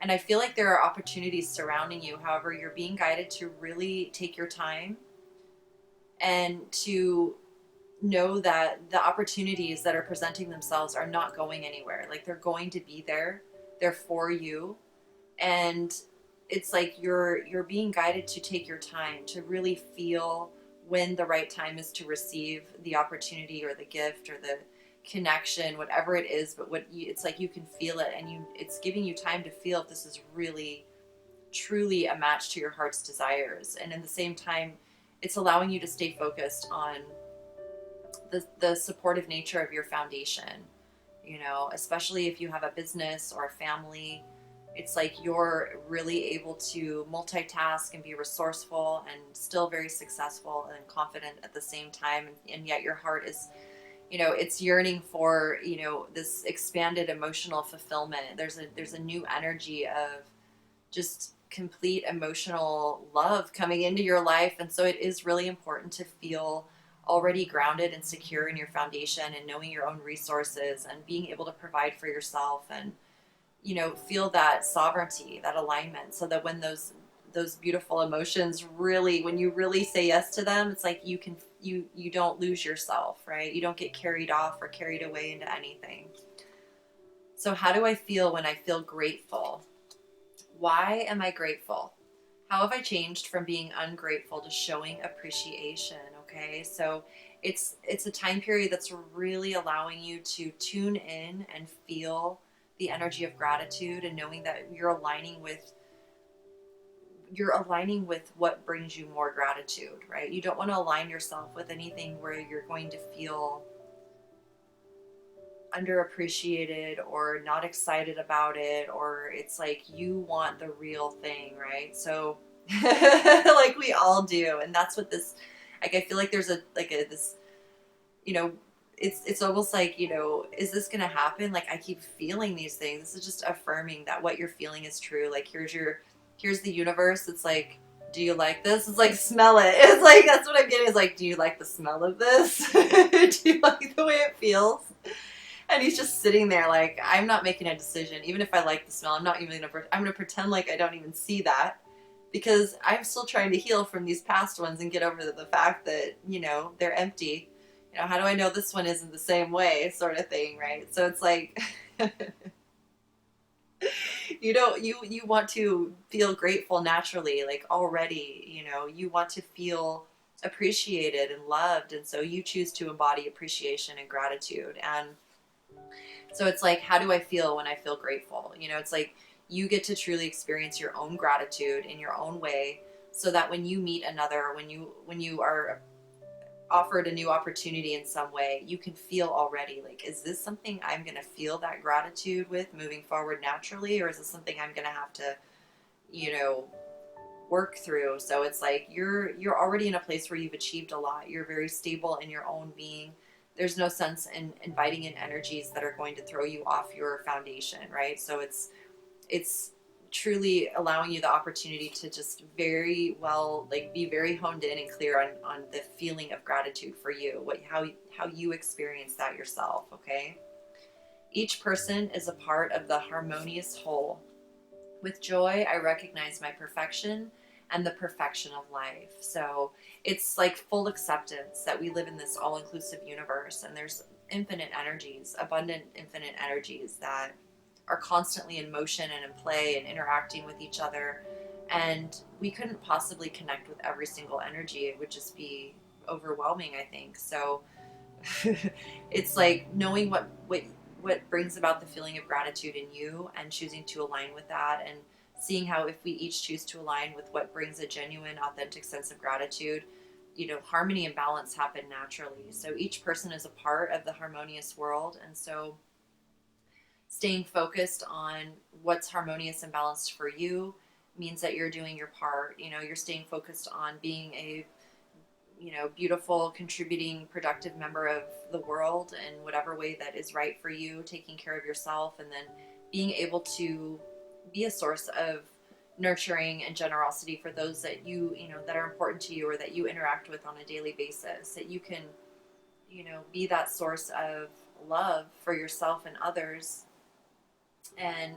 And I feel like there are opportunities surrounding you. However, you're being guided to really take your time and to know that the opportunities that are presenting themselves are not going anywhere. Like they're going to be there. They're for you. And it's like you're being guided to take your time to really feel when the right time is to receive the opportunity or the gift or the connection, whatever it is. But it's like you can feel it, and it's giving you time to feel if this is really truly a match to your heart's desires. And in the same time, it's allowing you to stay focused on the supportive nature of your foundation, especially if you have a business or a family. It's like you're really able to multitask and be resourceful and still very successful and confident at the same time. And yet your heart is, it's yearning for, this expanded emotional fulfillment. There's a new energy of just complete emotional love coming into your life. And so it is really important to feel already grounded and secure in your foundation and knowing your own resources and being able to provide for yourself and, feel that sovereignty, that alignment, so that when those beautiful emotions really, when you really say yes to them, it's like you don't lose yourself, right? You don't get carried off or carried away into anything. So how do I feel when I feel grateful? Why am I grateful? How have I changed from being ungrateful to showing appreciation? Okay, so it's a time period that's really allowing you to tune in and feel the energy of gratitude, and knowing that you're aligning with what brings you more gratitude, right? You don't want to align yourself with anything where you're going to feel underappreciated or not excited about it, or it's like you want the real thing, right? So like we all do, and that's what this, like, I feel like there's a like a this, you know, it's almost like, is this gonna happen? Like, I keep feeling these things. This is just affirming that what you're feeling is true. Like, here's the universe. It's like, do you like this? It's like, smell it. It's like, that's what I'm getting. Is like, do you like the smell of this? Do you like the way it feels? And he's just sitting there like, I'm not making a decision. Even if I like the smell, I'm not even I'm gonna pretend like I don't even see that, because I'm still trying to heal from these past ones and get over the fact that, they're empty. How do I know this one isn't the same way, sort of thing, right? So it's like, you want to feel grateful naturally, like already, you want to feel appreciated and loved. And so you choose to embody appreciation and gratitude. And so it's like, how do I feel when I feel grateful? It's like you get to truly experience your own gratitude in your own way, so that when you meet another, when you are offered a new opportunity in some way, you can feel already like, is this something I'm going to feel that gratitude with moving forward naturally, or is this something I'm going to have to, you know, work through? So it's like you're already in a place where you've achieved a lot. You're very stable in your own being. There's no sense in inviting in energies that are going to throw you off your foundation, right? So it's truly allowing you the opportunity to just very well, like, be very honed in and clear on the feeling of gratitude for you, how you experience that yourself. Okay, each person is a part of the harmonious whole. With joy, I recognize my perfection and the perfection of life. So it's like full acceptance that we live in this all-inclusive universe, and there's infinite energies, abundant infinite energies that are constantly in motion and in play and interacting with each other. And we couldn't possibly connect with every single energy. It would just be overwhelming, I think. So it's like knowing what brings about the feeling of gratitude in you, and choosing to align with that, and seeing how, if we each choose to align with what brings a genuine, authentic sense of gratitude, harmony and balance happen naturally. So each person is a part of the harmonious world. And so staying focused on what's harmonious and balanced for you means that you're doing your part. You're staying focused on being a beautiful, contributing, productive member of the world in whatever way that is right for you, taking care of yourself, and then being able to be a source of nurturing and generosity for those that that are important to you, or that you interact with on a daily basis, that you can, be that source of love for yourself and others. And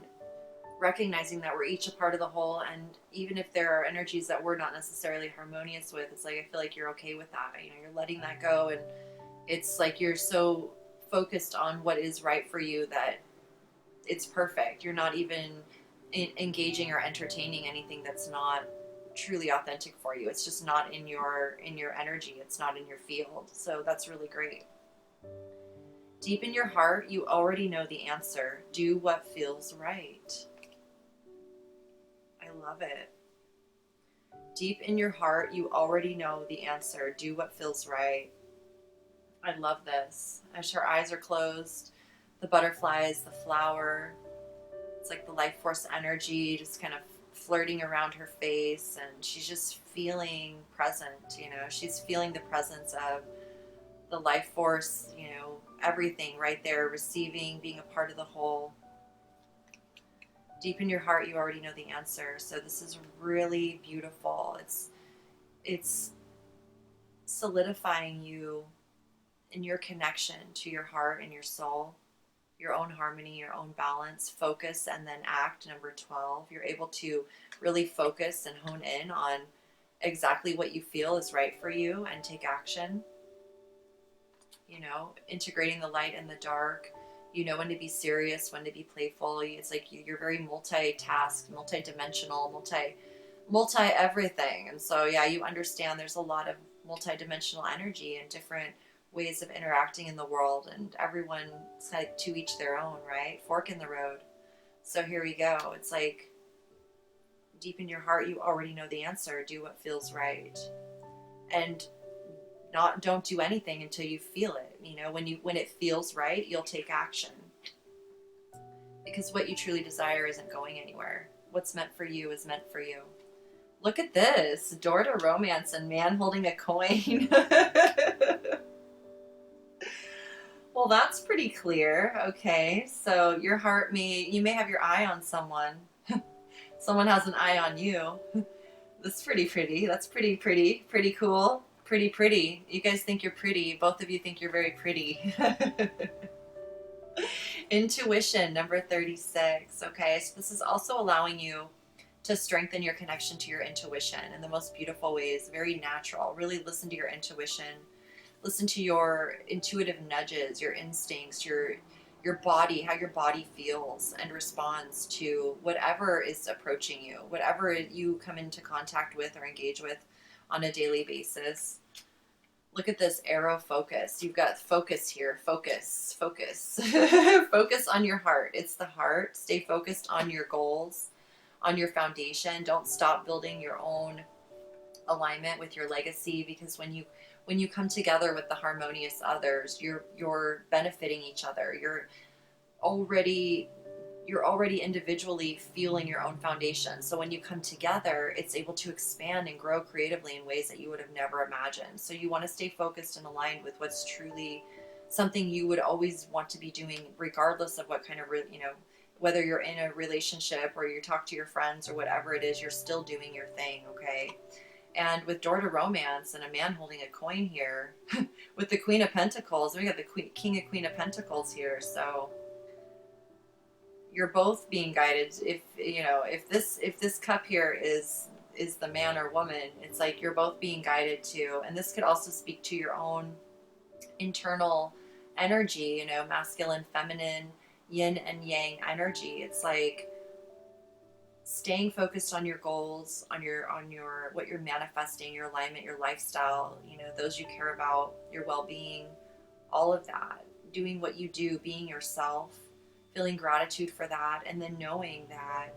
recognizing that we're each a part of the whole, and even if there are energies that we're not necessarily harmonious with, it's like, I feel like you're okay with that. You're letting that go, and it's like you're so focused on what is right for you that it's perfect. You're not even engaging or entertaining anything that's not truly authentic for you. It's just not in your energy. It's not in your field. So that's really great. Deep in your heart, you already know the answer. Do what feels right. I love it. Deep in your heart, you already know the answer. Do what feels right. I love this. As her eyes are closed, the butterflies, the flower, it's like the life force energy just kind of flirting around her face, and she's just feeling present. She's feeling the presence of the life force, everything right there, receiving, being a part of the whole. Deep in your heart, you already know the answer. So this is really beautiful. It's solidifying you in your connection to your heart and your soul, your own harmony, your own balance, focus, and then act. Number 12, you're able to really focus and hone in on exactly what you feel is right for you and take action. Integrating the light and the dark, You know when to be serious, when to be playful. It's like you're very multitask, multi-dimensional, multi everything. And so yeah, you understand there's a lot of multi-dimensional energy and different ways of interacting in the world, and everyone's like to each their own, right? Fork in the road. So here we go. It's like deep in your heart, you already know the answer. Do what feels right, and not don't do anything until you feel it. You know, when it feels right, you'll take action, because what you truly desire isn't going anywhere. What's meant for you is meant for you. Look at this, door to romance and man holding a coin. Well, that's pretty clear. Okay, so your heart you may have your eye on someone. Someone has an eye on you. That's pretty pretty. That's pretty cool. Pretty. You guys think you're pretty. Both of you think you're very pretty. Intuition, number 36. Okay, so this is also allowing you to strengthen your connection to your intuition in the most beautiful ways, very natural. Really listen to your intuition. Listen to your intuitive nudges, your instincts, your body, how your body feels and responds to whatever is approaching you, whatever you come into contact with or engage with on a daily basis. Look at this arrow focus. You've got focus here. Focus. Focus on your heart. It's the heart. Stay focused on your goals, on your foundation. Don't stop building your own alignment with your legacy, because when you come together with the harmonious others, you're benefiting each other. Already you're already individually fueling your own foundation. So when you come together, it's able to expand and grow creatively in ways that you would have never imagined. So you want to stay focused and aligned with what's truly something you would always want to be doing, regardless of what kind of, whether you're in a relationship or you talk to your friends or whatever it is, you're still doing your thing, okay? And with door to romance and a man holding a coin here, with the Queen of Pentacles, we got the King of Queen of Pentacles here. So you're both being guided. If this cup here is the man or woman, it's like you're both being guided to. And this could also speak to your own internal energy, masculine, feminine, yin and yang energy. It's like staying focused on your goals, on your what you're manifesting, your alignment, your lifestyle, those you care about, your well-being, all of that. Doing what you do, being yourself, feeling gratitude for that, and then knowing that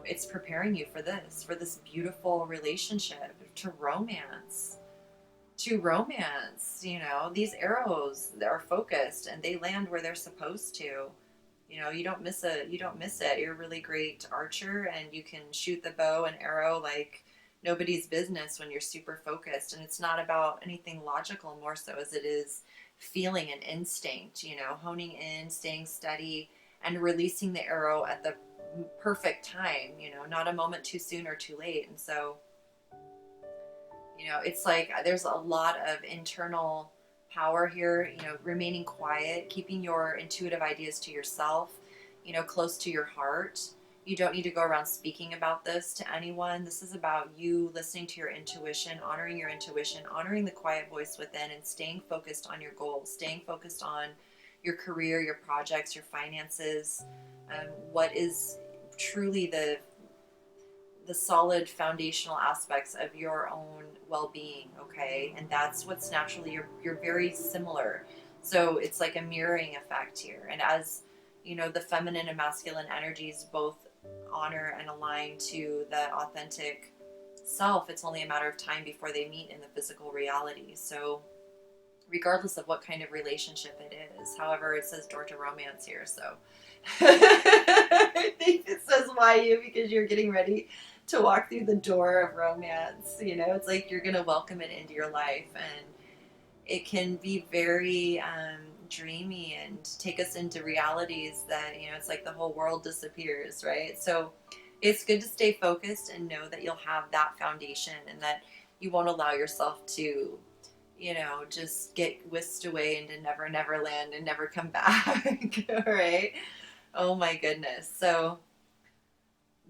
it's preparing you for this beautiful relationship, to romance. These arrows are focused and they land where they're supposed to. You don't miss it. You're a really great archer, and you can shoot the bow and arrow like nobody's business when you're super focused. And it's not about anything logical more so as it is feeling and instinct, honing in, staying steady, and releasing the arrow at the perfect time, not a moment too soon or too late. And so, it's like there's a lot of internal power here, remaining quiet, keeping your intuitive ideas to yourself, close to your heart. You don't need to go around speaking about this to anyone. This is about you listening to your intuition, honoring your intuition, honoring the quiet voice within, and staying focused on your goals, staying focused on your career, your projects, your finances, what is truly the solid foundational aspects of your own well-being, okay? And that's what's naturally, you're very similar. So it's like a mirroring effect here. And as the feminine and masculine energies both honor and align to the authentic self, it's only a matter of time before they meet in the physical reality. So regardless of what kind of relationship it is, however, it says door to romance here, so I think it says why you, because you're getting ready to walk through the door of romance. It's like you're going to welcome it into your life, and it can be very dreamy and take us into realities that, it's like the whole world disappears, right? So it's good to stay focused and know that you'll have that foundation, and that you won't allow yourself to, just get whisked away into never land and never come back. Right? Oh my goodness. So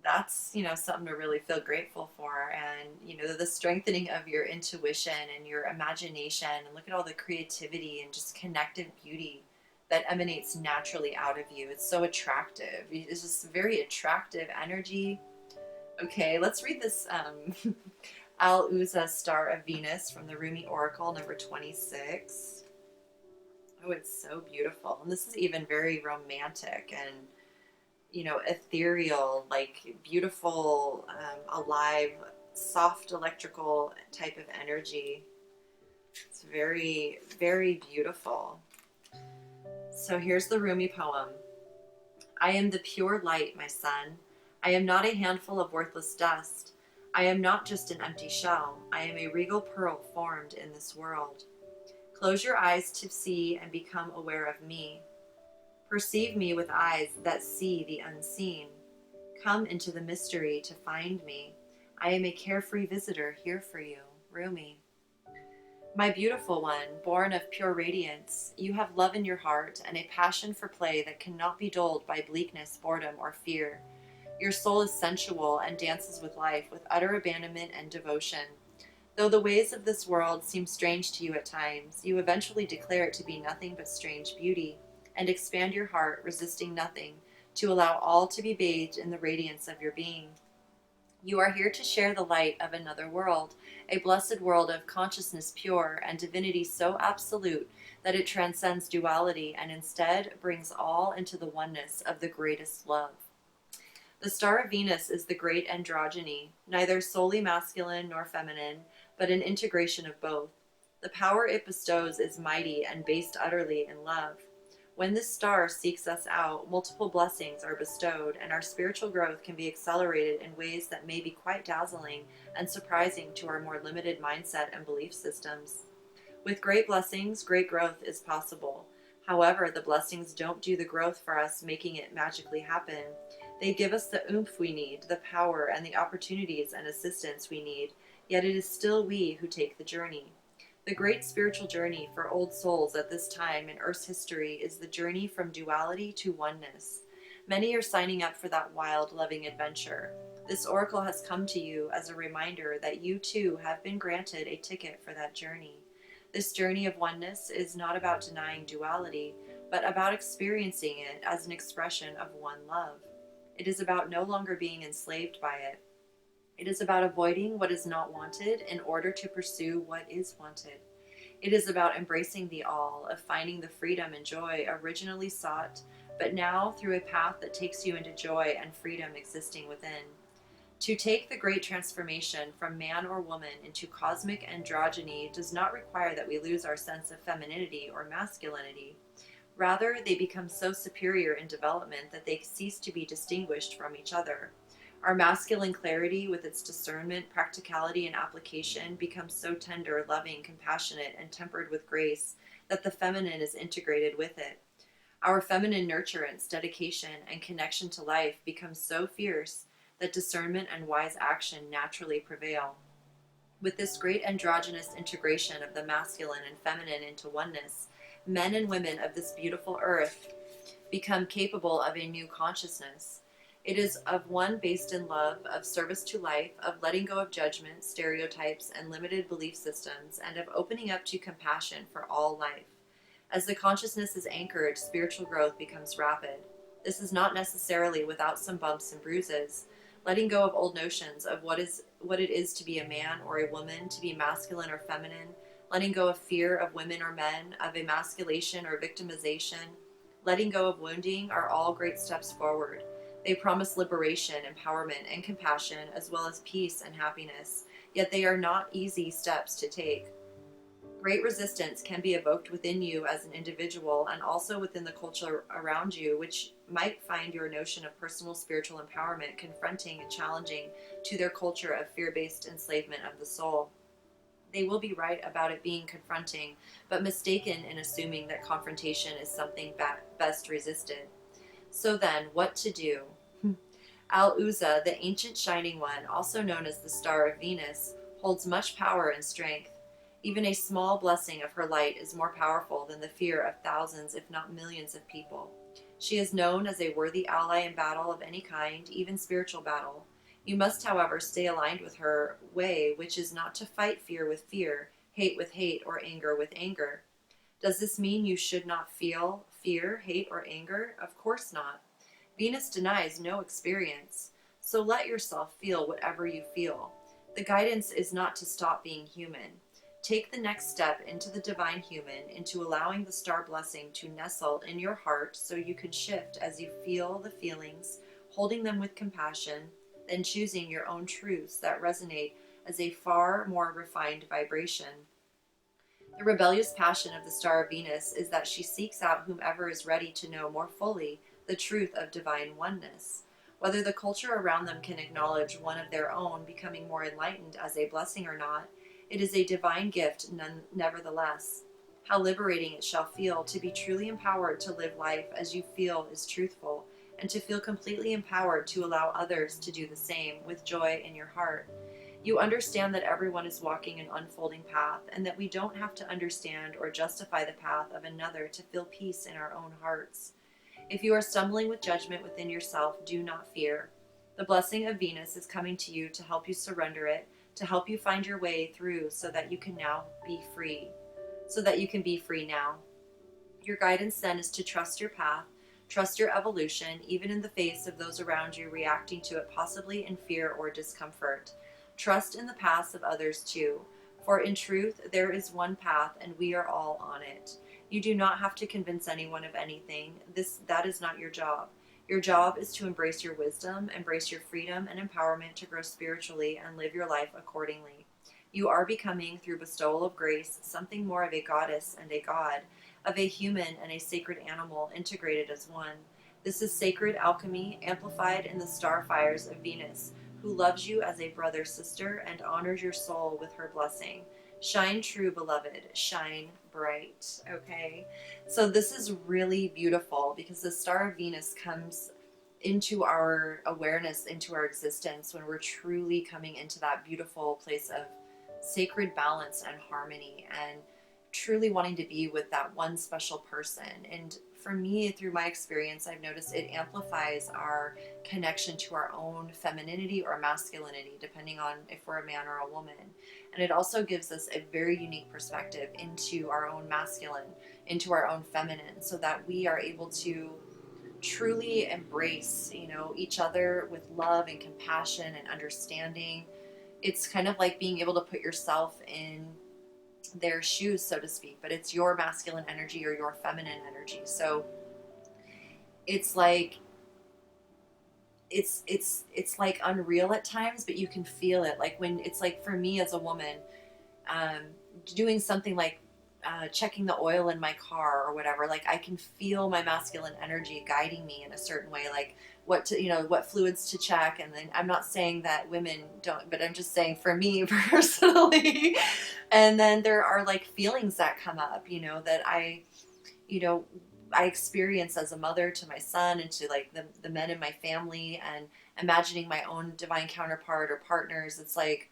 that's, something to really feel grateful for. And, the strengthening of your intuition and your imagination, and look at all the creativity and just connective beauty that emanates naturally out of you. It's so attractive. It's just very attractive energy. Okay, let's read this Al Uza Star of Venus from the Rumi Oracle, number 26. Oh, it's so beautiful. And this is even very romantic and, ethereal, like beautiful, alive, soft electrical type of energy. It's very, very beautiful. So here's the Rumi poem. I am the pure light, my son. I am not a handful of worthless dust. I am not just an empty shell. I am a regal pearl formed in this world. Close your eyes to see and become aware of me. Perceive me with eyes that see the unseen. Come into the mystery to find me. I am a carefree visitor here for you. Rumi. My beautiful one, born of pure radiance, you have love in your heart and a passion for play that cannot be dulled by bleakness, boredom, or fear. Your soul is sensual and dances with life with utter abandonment and devotion. Though the ways of this world seem strange to you at times, you eventually declare it to be nothing but strange beauty, and expand your heart, resisting nothing, to allow all to be bathed in the radiance of your being. You are here to share the light of another world, a blessed world of consciousness pure and divinity so absolute that it transcends duality and instead brings all into the oneness of the greatest love. The star of Venus is the great androgyny, neither solely masculine nor feminine, but an integration of both. The power it bestows is mighty and based utterly in love. When this star seeks us out, multiple blessings are bestowed, and our spiritual growth can be accelerated in ways that may be quite dazzling and surprising to our more limited mindset and belief systems. With great blessings, great growth is possible. However, the blessings don't do the growth for us, making it magically happen. They give us the oomph we need, the power, and the opportunities and assistance we need, yet it is still we who take the journey. The great spiritual journey for old souls at this time in Earth's history is the journey from duality to oneness. Many are signing up for that wild, loving adventure. This oracle has come to you as a reminder that you too have been granted a ticket for that journey. This journey of oneness is not about denying duality, but about experiencing it as an expression of one love. It is about no longer being enslaved by it. It is about avoiding what is not wanted in order to pursue what is wanted. It is about embracing the all, of finding the freedom and joy originally sought, but now through a path that takes you into joy and freedom existing within. To take the great transformation from man or woman into cosmic androgyny does not require that we lose our sense of femininity or masculinity. Rather, they become so superior in development that they cease to be distinguished from each other. Our masculine clarity, with its discernment, practicality, and application, becomes so tender, loving, compassionate, and tempered with grace that the feminine is integrated with it. Our feminine nurturance, dedication, and connection to life becomes so fierce that discernment and wise action naturally prevail. With this great androgynous integration of the masculine and feminine into oneness, men and women of this beautiful earth become capable of a new consciousness. It is of one based in love, of service to life, of letting go of judgment, stereotypes, and limited belief systems, and of opening up to compassion for all life. As the consciousness is anchored, spiritual growth becomes rapid. This is not necessarily without some bumps and bruises. Letting go of old notions of what it is to be a man or a woman, to be masculine or feminine, letting go of fear of women or men, of emasculation or victimization, letting go of wounding are all great steps forward. They promise liberation, empowerment, and compassion, as well as peace and happiness, yet they are not easy steps to take. Great resistance can be evoked within you as an individual and also within the culture around you, which might find your notion of personal spiritual empowerment confronting and challenging to their culture of fear-based enslavement of the soul. They will be right about it being confronting, but mistaken in assuming that confrontation is something best resisted. So then, what to do? Al-Uzza, the ancient shining one, also known as the Star of Venus, holds much power and strength. Even a small blessing of her light is more powerful than the fear of thousands, if not millions, of people. She is known as a worthy ally in battle of any kind, even spiritual battle. You must, however, stay aligned with her way, which is not to fight fear with fear, hate with hate, or anger with anger. Does this mean you should not feel Fear, hate, or anger? Of course not. Venus denies no experience. So let yourself feel whatever you feel. The guidance is not to stop being human. Take the next step into the divine human, into allowing the star blessing to nestle in your heart so you can shift as you feel the feelings, holding them with compassion, then choosing your own truths that resonate as a far more refined vibration. The rebellious passion of the star of Venus is that she seeks out whomever is ready to know more fully the truth of divine oneness. Whether the culture around them can acknowledge one of their own becoming more enlightened as a blessing or not, it is a divine gift nevertheless. How liberating it shall feel to be truly empowered to live life as you feel is truthful, and to feel completely empowered to allow others to do the same with joy in your heart. You understand that everyone is walking an unfolding path, and that we don't have to understand or justify the path of another to feel peace in our own hearts. If you are stumbling with judgment within yourself, do not fear. The blessing of Venus is coming to you to help you surrender it, to help you find your way through so that you can now be free. So that you can be free now. Your guidance then is to trust your path, trust your evolution, even in the face of those around you reacting to it possibly in fear or discomfort. Trust in the paths of others too, for in truth there is one path and we are all on it. You do not have to convince anyone of anything. That is not your job. Your job is to embrace your wisdom, embrace your freedom and empowerment to grow spiritually and live your life accordingly. You are becoming, through bestowal of grace, something more of a goddess and a god, of a human and a sacred animal integrated as one. This is sacred alchemy amplified in the star fires of Venus, who loves you as a brother sister and honors your soul with her blessing. Shine true, beloved. Shine bright. Okay? So this is really beautiful because the star of Venus comes into our awareness, into our existence when we're truly coming into that beautiful place of sacred balance and harmony and truly wanting to be with that one special person. And for me, through my experience, I've noticed it amplifies our connection to our own femininity or masculinity, depending on if we're a man or a woman. And it also gives us a very unique perspective into our own masculine, into our own feminine, so that we are able to truly embrace, each other with love and compassion and understanding. It's kind of like being able to put yourself in their shoes, so to speak, but it's your masculine energy or your feminine energy. So it's like it's like unreal at times, but you can feel it. Like when it's like for me as a woman, um, doing something like checking the oil in my car or whatever, like I can feel my masculine energy guiding me in a certain way, like what fluids to check. And then I'm not saying that women don't, but I'm just saying for me personally. And then there are like feelings that come up, that you know, I experience as a mother to my son and to like the men in my family, and imagining my own divine counterpart or partners. It's like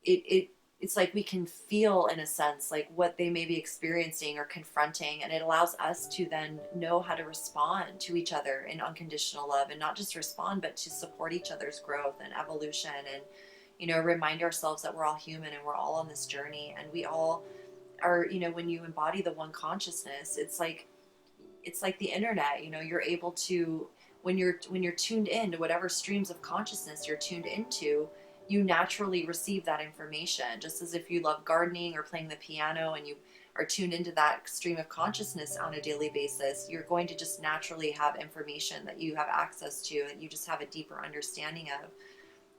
it's like we can feel in a sense like what they may be experiencing or confronting, and it allows us to then know how to respond to each other in unconditional love, and not just respond but to support each other's growth and evolution, and remind ourselves that we're all human and we're all on this journey, and we all are, when you embody the one consciousness, it's like the internet. You're able to, when you're tuned in to whatever streams of consciousness you're tuned into, you naturally receive that information. Just as if you love gardening or playing the piano and you are tuned into that stream of consciousness on a daily basis, you're going to just naturally have information that you have access to and you just have a deeper understanding of.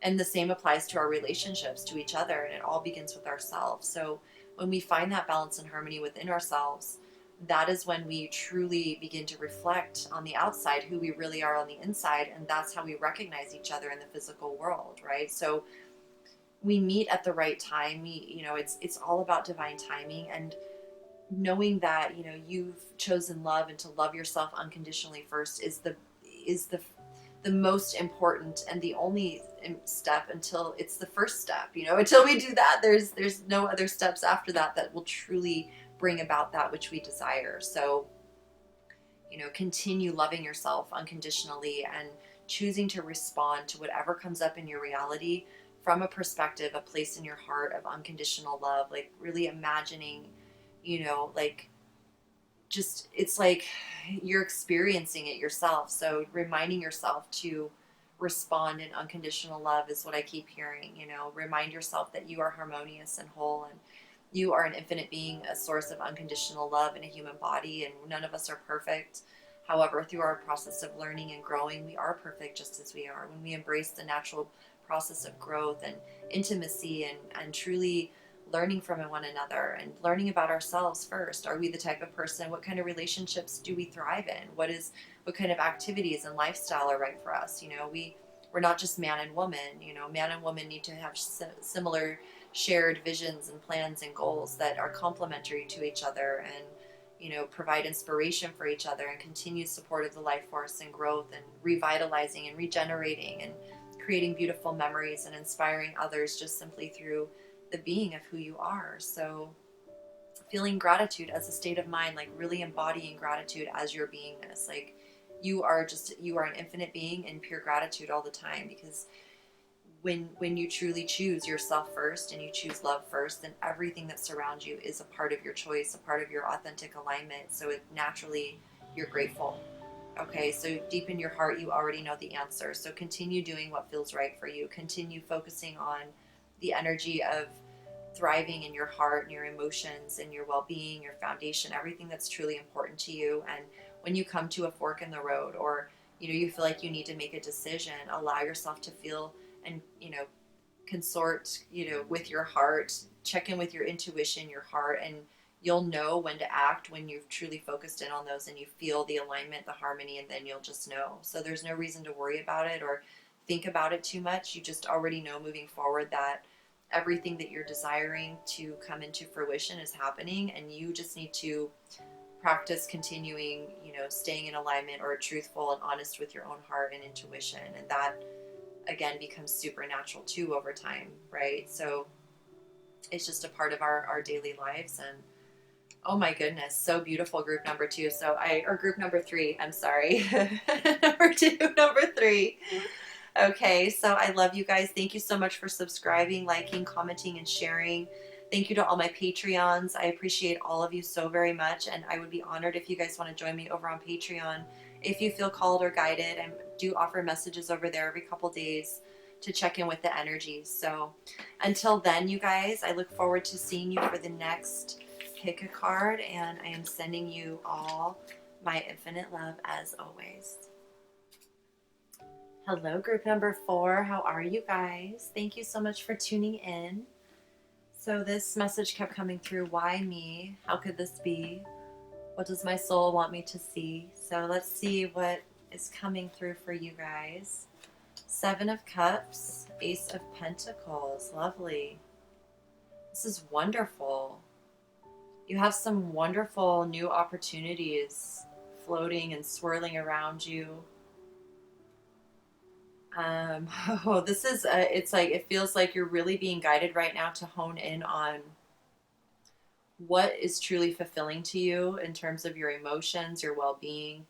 And the same applies to our relationships to each other, and it all begins with ourselves. So when we find that balance and harmony within ourselves, that is when we truly begin to reflect on the outside who we really are on the inside, and that's how we recognize each other in the physical world, right? So we meet at the right time. It's all about divine timing, and knowing that you've chosen love, and to love yourself unconditionally first is the most important and the only step, until it's the first step. Until we do that, there's no other steps after that will truly bring about that which we desire. So continue loving yourself unconditionally and choosing to respond to whatever comes up in your reality from a perspective, a place in your heart of unconditional love, like really imagining like just, it's like you're experiencing it yourself. So reminding yourself to respond in unconditional love is what I keep hearing. Remind yourself that you are harmonious and whole, and you are an infinite being, a source of unconditional love in a human body, and none of us are perfect. However, through our process of learning and growing, we are perfect just as we are. When we embrace the natural process of growth and intimacy, and truly learning from one another and learning about ourselves first. Are we the type of person? What kind of relationships do we thrive in? What kind of activities and lifestyle are right for us? We're not just man and woman. Man and woman need to have similar shared visions and plans and goals that are complementary to each other, and provide inspiration for each other and continued support of the life force and growth and revitalizing and regenerating and creating beautiful memories and inspiring others just simply through the being of who you are. So feeling gratitude as a state of mind, like really embodying gratitude as your beingness. Like you are an infinite being in pure gratitude all the time, because when you truly choose yourself first and you choose love first, then everything that surrounds you is a part of your choice, a part of your authentic alignment. So it naturally, you're grateful. Okay, so deep in your heart, you already know the answer. So continue doing what feels right for you. Continue focusing on the energy of thriving in your heart and your emotions and your well-being, your foundation, everything that's truly important to you. And when you come to a fork in the road, or you feel like you need to make a decision, allow yourself to feel and consort with your heart, check in with your intuition, your heart, and you'll know when to act when you've truly focused in on those and you feel the alignment, the harmony, and then you'll just know. So there's no reason to worry about it or think about it too much. You just already know moving forward that everything that you're desiring to come into fruition is happening, and you just need to practice continuing, staying in alignment or truthful and honest with your own heart and intuition. And that again becomes supernatural too over time, right? So it's just a part of our daily lives. And oh my goodness, so beautiful. Group number 2. Or group number 3, I'm sorry. number 3. Okay, so I love you guys. Thank you so much for subscribing, liking, commenting, and sharing. Thank you to all my Patreons. I appreciate all of you so very much, and I would be honored if you guys want to join me over on Patreon. If you feel called or guided, I do offer messages over there every couple days to check in with the energies. So until then, you guys, I look forward to seeing you for the next pick a card, and I am sending you all my infinite love as always. Hello, group number 4. How are you guys? Thank you so much for tuning in. So this message kept coming through. Why me? How could this be? What does my soul want me to see? So let's see what is coming through for you guys. 7 of Cups, Ace of Pentacles. Lovely. This is wonderful. You have some wonderful new opportunities floating and swirling around you. This is, it's like, it feels like you're really being guided right now to hone in on what is truly fulfilling to you in terms of your emotions, your well-being,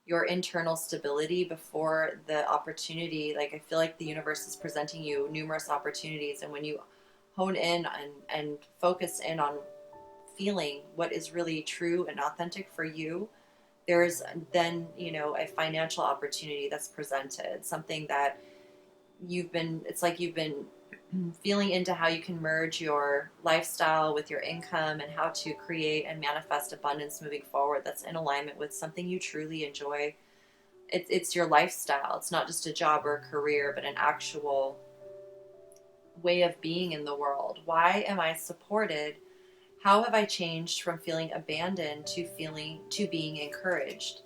your internal stability before the opportunity. Like, I feel like the universe is presenting you numerous opportunities. And when you hone in and focus in on feeling what is really true and authentic for you, there's then, a financial opportunity that's presented, something that it's like you've been feeling into how you can merge your lifestyle with your income and how to create and manifest abundance moving forward that's in alignment with something you truly enjoy. It's your lifestyle. It's not just a job or a career, but an actual way of being in the world. Why am I supported? How have I changed from feeling abandoned to being encouraged?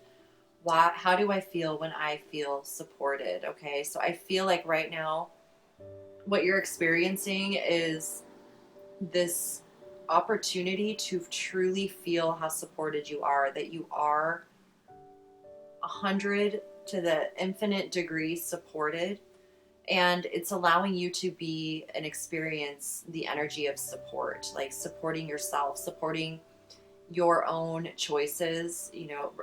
How do I feel when I feel supported? Okay, so I feel like right now what you're experiencing is this opportunity to truly feel how supported you are, that you are 100 to the infinite degree supported. And it's allowing you to be and experience the energy of support, like supporting yourself, supporting your own choices,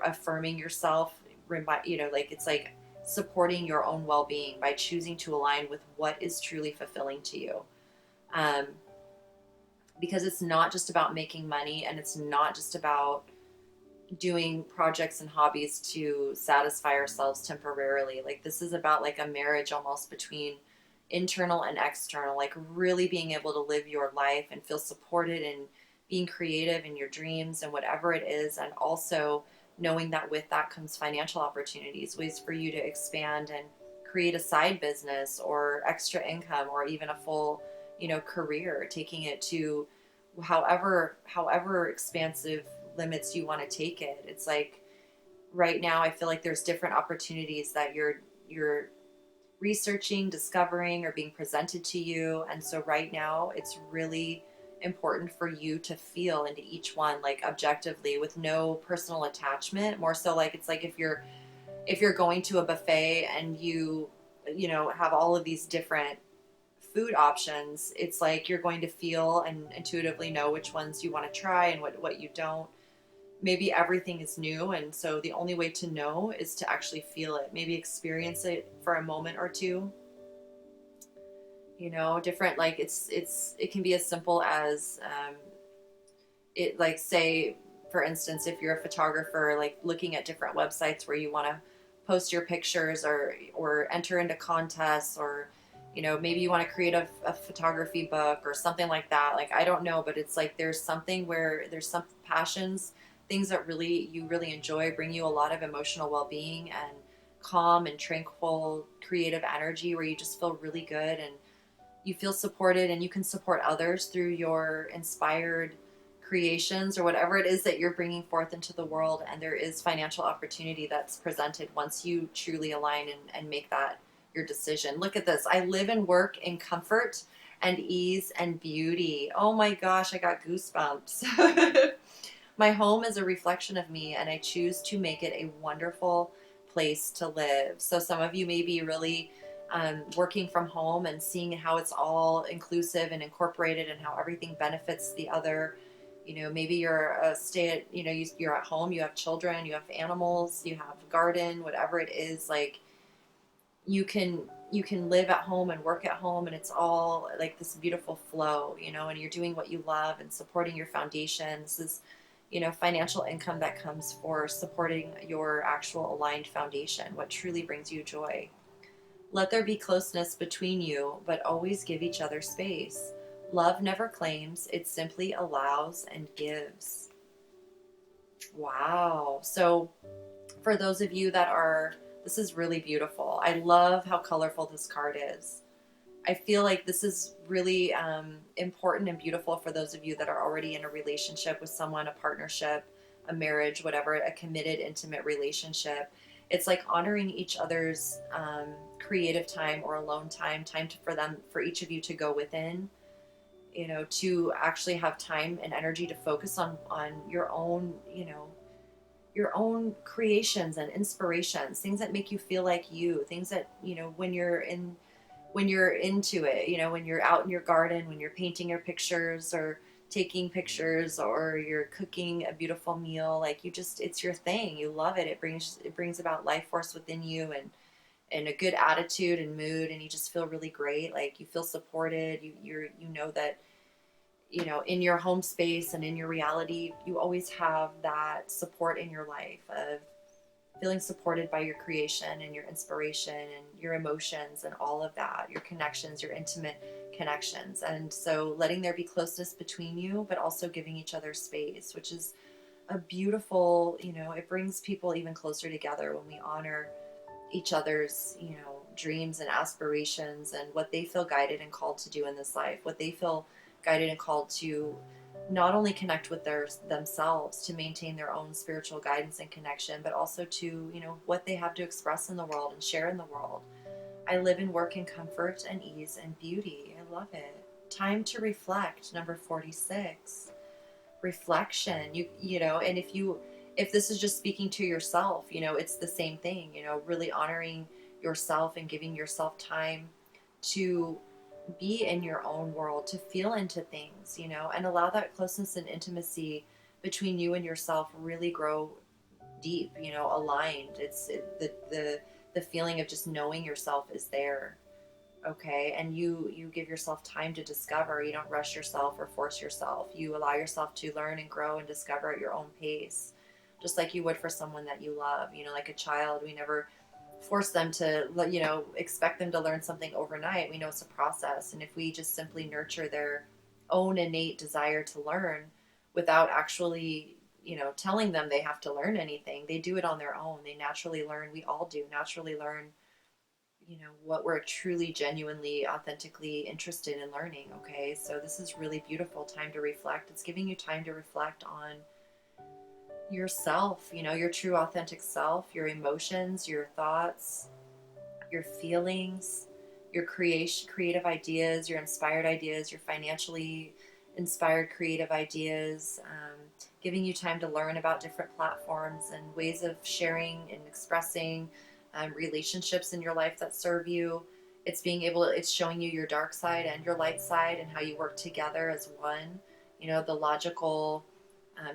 affirming yourself, like it's like supporting your own well-being by choosing to align with what is truly fulfilling to you. Because it's not just about making money, and it's not just about, doing projects and hobbies to satisfy ourselves temporarily. Like this is about like a marriage almost between internal and external, like really being able to live your life and feel supported and being creative in your dreams and whatever it is, and also knowing that with that comes financial opportunities, ways for you to expand and create a side business or extra income or even a full, career, taking it to however expansive limits you want to take it. It's like right now I feel like there's different opportunities that you're researching, discovering, or being presented to you. And so right now it's really important for you to feel into each one like objectively with no personal attachment. More so like it's like if you're going to a buffet and you have all of these different food options, it's like you're going to feel and intuitively know which ones you want to try and what you don't. Maybe everything is new, and so the only way to know is to actually feel it, maybe experience it for a moment or two. Different, like it can be as simple as it, like, say for instance, if you're a photographer, like looking at different websites where you want to post your pictures or enter into contests, or maybe you want to create a photography book or something like that. Like I don't know, but it's like there's something where there's some passions, things that you really enjoy, bring you a lot of emotional well-being and calm and tranquil creative energy, where you just feel really good and you feel supported, and you can support others through your inspired creations or whatever it is that you're bringing forth into the world. And there is financial opportunity that's presented once you truly align and make that your decision. Look at this. I live and work in comfort and ease and beauty. Oh my gosh, I got goosebumps. My home is a reflection of me, and I choose to make it a wonderful place to live. So some of you may be really working from home and seeing how it's all inclusive and incorporated and how everything benefits the other. Maybe you're a you're at home, you have children, you have animals, you have a garden, whatever it is. Like you can live at home and work at home, and it's all like this beautiful flow, and you're doing what you love and supporting your foundation. This is financial income that comes for supporting your actual aligned foundation, what truly brings you joy. Let there be closeness between you, but always give each other space. Love never claims, it simply allows and gives. Wow. So, for those of you this is really beautiful. I love how colorful this card is. I feel like this is really important and beautiful for those of you that are already in a relationship with someone, a partnership, a marriage, whatever, a committed, intimate relationship. It's like honoring each other's creative time or alone time for each of you to go within, to actually have time and energy to focus on your own, your own creations and inspirations, things that make you feel like you, things that, when you're into it, when you're out in your garden, when you're painting your pictures or taking pictures, or you're cooking a beautiful meal, like it's your thing. You love it. It brings about life force within you, and a good attitude and mood, and you just feel really great. Like you feel supported. You know that, in your home space and in your reality, you always have that support in your life of feeling supported by your creation and your inspiration and your emotions and all of that, your connections, your intimate connections. And so letting there be closeness between you, but also giving each other space, which is a beautiful, it brings people even closer together when we honor each other's, dreams and aspirations and what they feel guided and called to do in this life, what they feel guided and called to not only connect with themselves to maintain their own spiritual guidance and connection, but also to, what they have to express in the world and share in the world. I live and work in comfort and ease and beauty. I love it. Time to reflect, number 46. Reflection. And if this is just speaking to yourself, it's the same thing, really honoring yourself and giving yourself time to be in your own world, to feel into things, and allow that closeness and intimacy between you and yourself really grow deep, aligned. The feeling of just knowing yourself is there. Okay. And you give yourself time to discover. You don't rush yourself or force yourself. You allow yourself to learn and grow and discover at your own pace. just like you would for someone that you love. Like a child, we never force them to, expect them to learn something overnight. We know it's a process. And if we just simply nurture their own innate desire to learn without actually, telling them they have to learn anything, they do it on their own. They naturally learn. We all do naturally learn, what we're truly, genuinely, authentically interested in learning. Okay. So this is really beautiful time to reflect. It's giving you time to reflect on yourself, your true authentic self, your emotions, your thoughts, your feelings, your creative ideas, your inspired ideas, your financially inspired creative ideas, giving you time to learn about different platforms and ways of sharing and expressing relationships in your life that serve you. It's showing you your dark side and your light side and how you work together as one. The logical,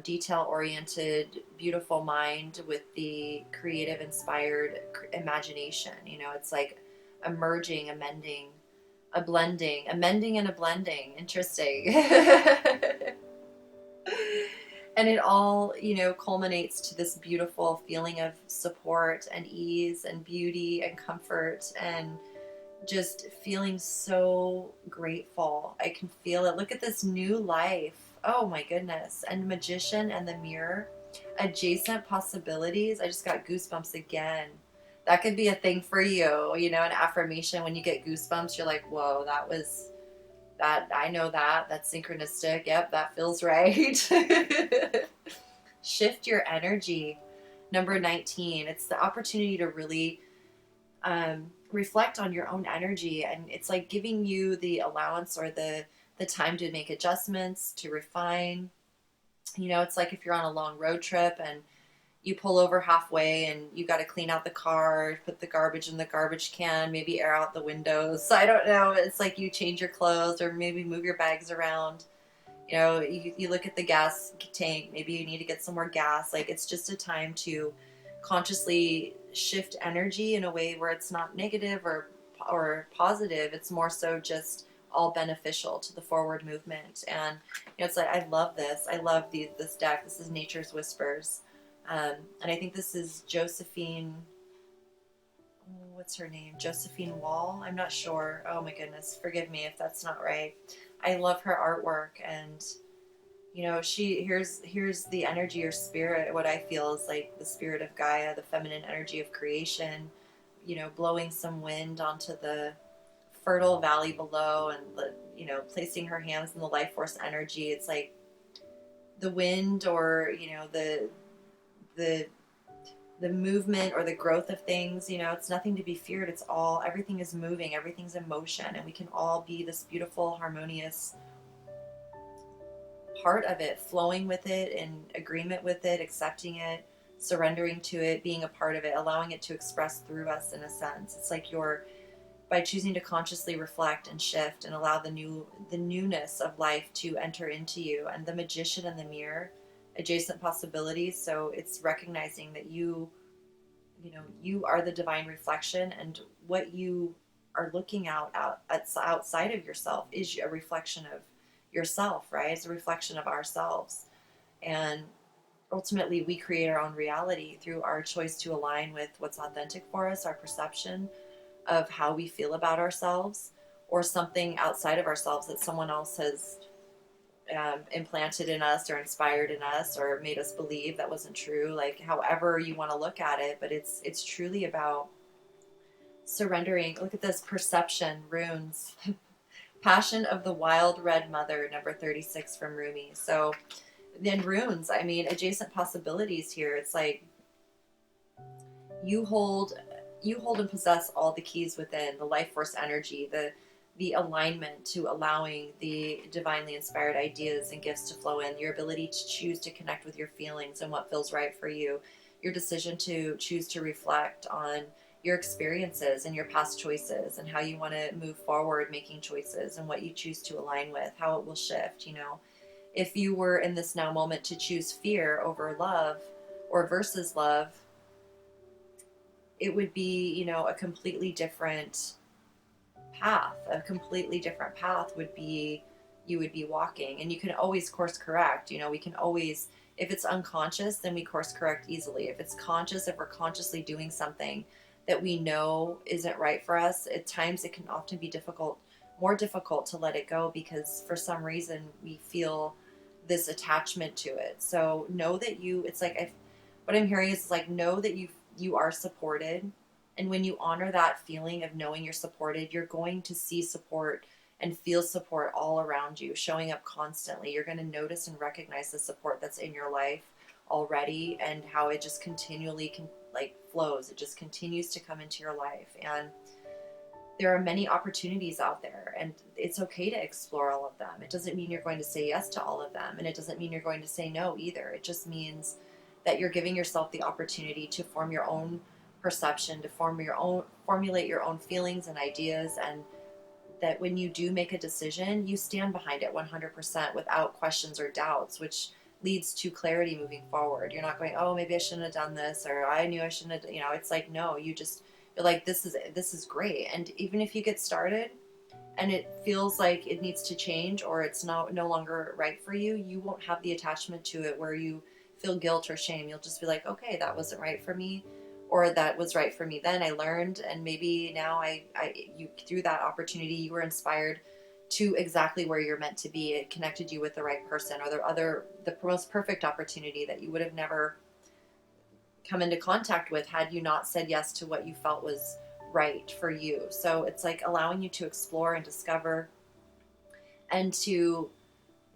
detail-oriented, beautiful mind with the creative, inspired imagination. It's like a merging, a mending, a blending, a mending and a blending. Interesting. And it all, culminates to this beautiful feeling of support and ease and beauty and comfort and just feeling so grateful. I can feel it. Look at this new life. Oh my goodness. And Magician and the Mirror, adjacent possibilities. I just got goosebumps again. That could be a thing for you, an affirmation. When you get goosebumps, you're like, whoa, that was that. I know that's synchronistic. Yep, that feels right. Shift your energy. Number 19. It's the opportunity to really reflect on your own energy, and it's like giving you the allowance or the time to make adjustments, to refine. It's like if you're on a long road trip and you pull over halfway and you got to clean out the car, put the garbage in the garbage can, maybe air out the windows. So I don't know. It's like you change your clothes or maybe move your bags around. You look at the gas tank, maybe you need to get some more gas. Like, it's just a time to consciously shift energy in a way where it's not negative or positive. It's more so just all beneficial to the forward movement. And it's like, I love this. I love this deck. This is Nature's Whispers. And I think this is Josephine. What's her name? Josephine Wall? I'm not sure. Oh my goodness. Forgive me if that's not right. I love her artwork, and here's the energy or spirit. What I feel is like the spirit of Gaia, the feminine energy of creation, blowing some wind onto the fertile valley below, and placing her hands in the life force energy. It's like the wind, or the movement or the growth of things. It's nothing to be feared. Everything is moving, everything's in motion, and we can all be this beautiful, harmonious part of it, flowing with it, in agreement with it, accepting it, surrendering to it, being a part of it, allowing it to express through us in a sense. It's like by choosing to consciously reflect and shift and allow the newness of life to enter into you. And the Magician and the Mirror, adjacent possibilities. So it's recognizing that you are the divine reflection, and what you are looking outside of yourself is a reflection of yourself, right? It's a reflection of ourselves. And ultimately, we create our own reality through our choice to align with what's authentic for us, our perception of how we feel about ourselves, or something outside of ourselves that someone else has implanted in us or inspired in us or made us believe that wasn't true. Like, however you want to look at it, but it's truly about surrendering. Look at this: perception, runes. Passion of the Wild Red Mother, number 36 from Rumi. So then runes, I mean, adjacent possibilities here. It's like you hold and possess all the keys within, the life force energy, the alignment to allowing the divinely inspired ideas and gifts to flow in, your ability to choose to connect with your feelings and what feels right for you, your decision to choose to reflect on your experiences and your past choices and how you want to move forward making choices, and what you choose to align with, how it will shift. If you were in this now moment to choose fear over love or versus love, it would be, a completely different path. A completely different path would be, you would be walking, and you can always course correct. We can always If it's unconscious, then we course correct easily. If it's conscious, if we're consciously doing something that we know isn't right for us, at times it can often be more difficult to let it go because for some reason we feel this attachment to it. So know that it's like, what I'm hearing is like, know that you are supported. And when you honor that feeling of knowing you're supported, you're going to see support and feel support all around you, showing up constantly. You're going to notice and recognize the support that's in your life already and how it just continually flows. It just continues to come into your life. And there are many opportunities out there, and it's okay to explore all of them. It doesn't mean you're going to say yes to all of them, and it doesn't mean you're going to say no either. It just means that you're giving yourself the opportunity to form your own perception, to formulate your own feelings and ideas, and that when you do make a decision, you stand behind it 100% without questions or doubts, which leads to clarity moving forward. You're not going, oh, maybe I shouldn't have done this, or I knew I shouldn't have, it's like, no, you're like, this is great. And even if you get started and it feels like it needs to change or it's no longer right for you, you won't have the attachment to it where you feel guilt or shame. You'll just be like, okay, that wasn't right for me, or that was right for me then. I learned, and maybe now you through that opportunity, you were inspired to exactly where you're meant to be. It connected you with the right person, or the most perfect opportunity that you would have never come into contact with had you not said yes to what you felt was right for you. So it's like allowing you to explore and discover and to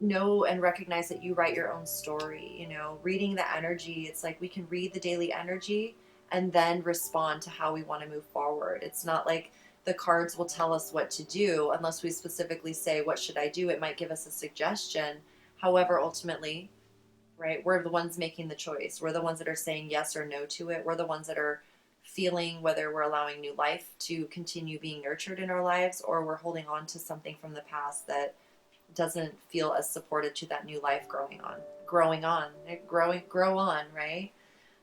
know and recognize that you write your own story. Reading the energy, it's like we can read the daily energy and then respond to how we want to move forward. It's not like the cards will tell us what to do unless we specifically say, what should I do? It might give us a suggestion. However, ultimately, right, we're the ones making the choice. We're the ones that are saying yes or no to it. We're the ones that are feeling whether we're allowing new life to continue being nurtured in our lives, or we're holding on to something from the past that doesn't feel as supported to that new life grow on, right?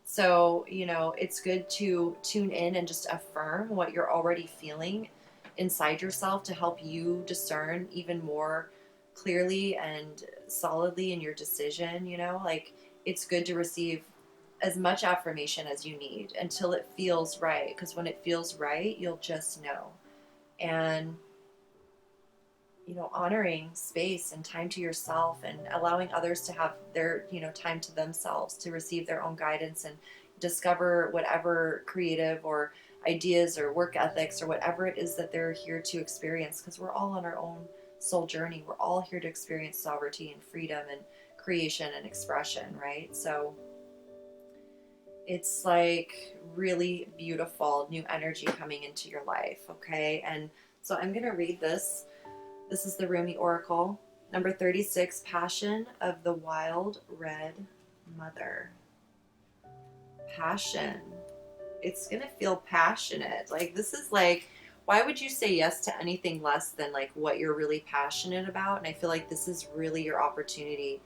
So, it's good to tune in and just affirm what you're already feeling inside yourself to help you discern even more clearly and solidly in your decision. Like, it's good to receive as much affirmation as you need until it feels right, because when it feels right, you'll just know. And honoring space and time to yourself and allowing others to have their, time to themselves to receive their own guidance and discover whatever creative or ideas or work ethics or whatever it is that they're here to experience, because we're all on our own soul journey. We're all here to experience sovereignty and freedom and creation and expression, right? So it's like really beautiful new energy coming into your life, okay? And so I'm going to read this. This is the Rumi Oracle, number 36, Passion of the Wild Red Mother. Passion. It's going to feel passionate. Like, this is like, why would you say yes to anything less than like what you're really passionate about? And I feel like this is really your opportunity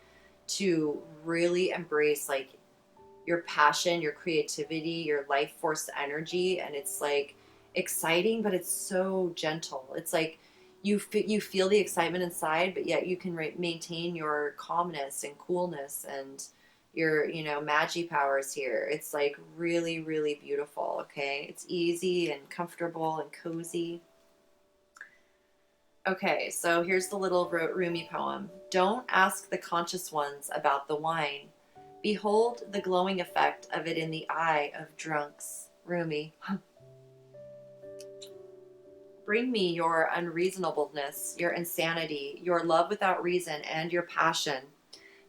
to really embrace like your passion, your creativity, your life force energy. And it's like exciting, but it's so gentle. It's like, you feel the excitement inside, but yet you can maintain your calmness and coolness and your, magi powers here. It's like really, really beautiful, okay? It's easy and comfortable and cozy. Okay, so here's the little Rumi poem. Don't ask the conscious ones about the wine. Behold the glowing effect of it in the eye of drunks. Rumi. Bring me your unreasonableness, your insanity, your love without reason, and your passion.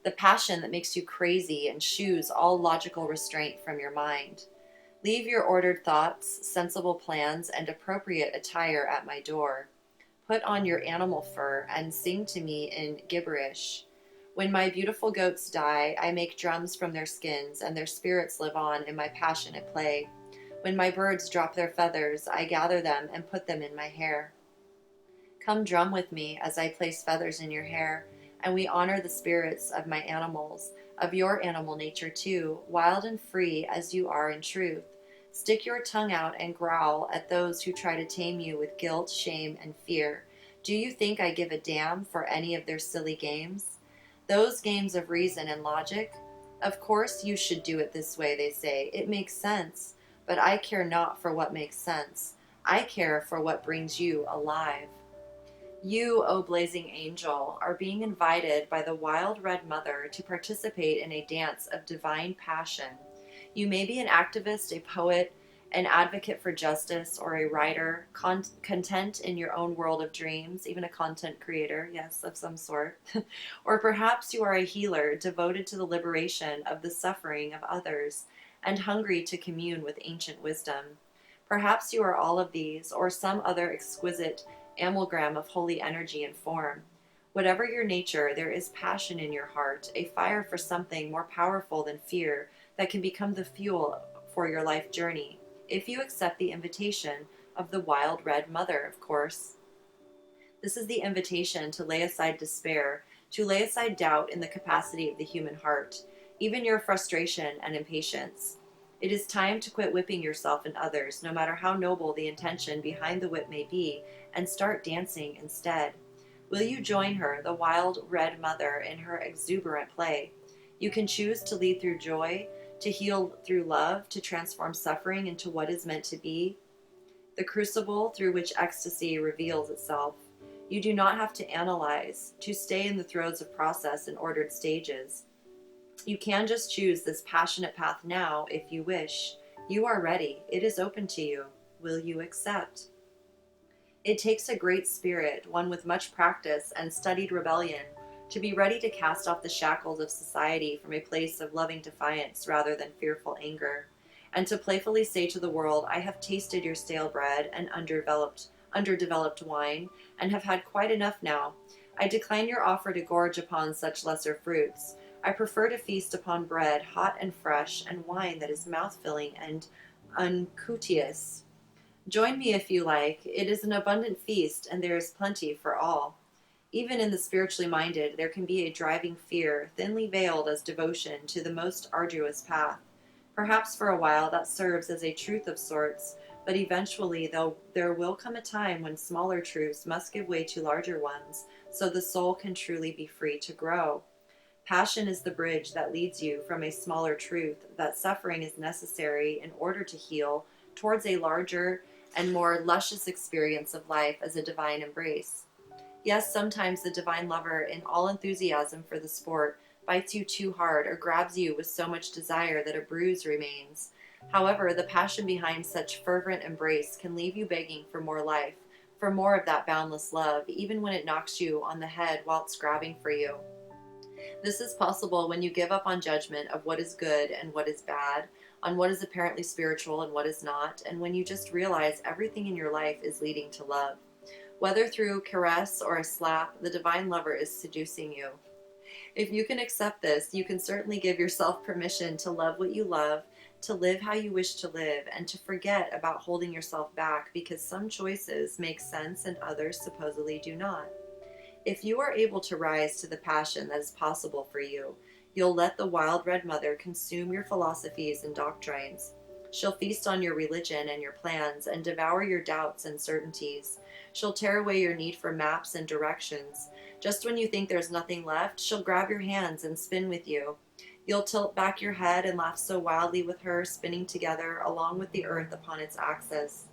The passion that makes you crazy and shoos all logical restraint from your mind. Leave your ordered thoughts, sensible plans, and appropriate attire at my door. Put on your animal fur and sing to me in gibberish. When my beautiful goats die, I make drums from their skins, and their spirits live on in my passionate play. When my birds drop their feathers, I gather them and put them in my hair. Come drum with me as I place feathers in your hair, and we honor the spirits of my animals, of your animal nature too, wild and free as you are in truth. Stick your tongue out and growl at those who try to tame you with guilt, shame, and fear. Do you think I give a damn for any of their silly games? Those games of reason and logic, Of course you should do it this way, they say. It makes sense. But I care not for what makes sense. I care for what brings you alive. You, O blazing angel, are being invited by the wild red mother to participate in a dance of divine passion. You may be an activist, a poet, an advocate for justice, or a writer, content in your own world of dreams, even a content creator, yes, of some sort. Or perhaps you are a healer devoted to the liberation of the suffering of others and hungry to commune with ancient wisdom. Perhaps you are all of these, or some other exquisite amalgam of holy energy and form. Whatever your nature, there is passion in your heart, a fire for something more powerful than fear that can become the fuel for your life journey, if you accept the invitation of the wild red mother, of course. This is the invitation to lay aside despair, to lay aside doubt in the capacity of the human heart, even your frustration and impatience. It is time to quit whipping yourself and others, no matter how noble the intention behind the whip may be, and start dancing instead. Will you join her, the wild red mother, in her exuberant play? You can choose to lead through joy, to heal through love, to transform suffering into what is meant to be, the crucible through which ecstasy reveals itself. You do not have to analyze, to stay in the throes of process in ordered stages. You can just choose this passionate path now if you wish. You are ready. It is open to you. Will you accept? It takes a great spirit, one with much practice and studied rebellion, to be ready to cast off the shackles of society from a place of loving defiance rather than fearful anger, and to playfully say to the world, I have tasted your stale bread and underdeveloped wine, and have had quite enough now. I decline your offer to gorge upon such lesser fruits. I prefer to feast upon bread hot and fresh, and wine that is mouth-filling and uncourteous. Join me if you like. It is an abundant feast, and there is plenty for all. Even in the spiritually minded, there can be a driving fear, thinly veiled as devotion to the most arduous path. Perhaps for a while that serves as a truth of sorts, but eventually there will come a time when smaller truths must give way to larger ones, so the soul can truly be free to grow. Passion is the bridge that leads you from a smaller truth that suffering is necessary in order to heal towards a larger and more luscious experience of life as a divine embrace. Yes, sometimes the divine lover, in all enthusiasm for the sport, bites you too hard or grabs you with so much desire that a bruise remains. However, the passion behind such fervent embrace can leave you begging for more life, for more of that boundless love, even when it knocks you on the head whilst grabbing for you. This is possible when you give up on judgment of what is good and what is bad, on what is apparently spiritual and what is not, and when you just realize everything in your life is leading to love. Whether through caress or a slap, the divine lover is seducing you. If you can accept this, you can certainly give yourself permission to love what you love, to live how you wish to live, and to forget about holding yourself back because some choices make sense and others supposedly do not. If you are able to rise to the passion that is possible for you, you'll let the wild red mother consume your philosophies and doctrines. She'll feast on your religion and your plans and devour your doubts and certainties. She'll tear away your need for maps and directions. Just when you think there's nothing left, she'll grab your hands and spin with you. You'll tilt back your head and laugh so wildly with her, spinning together along with the earth upon its axis.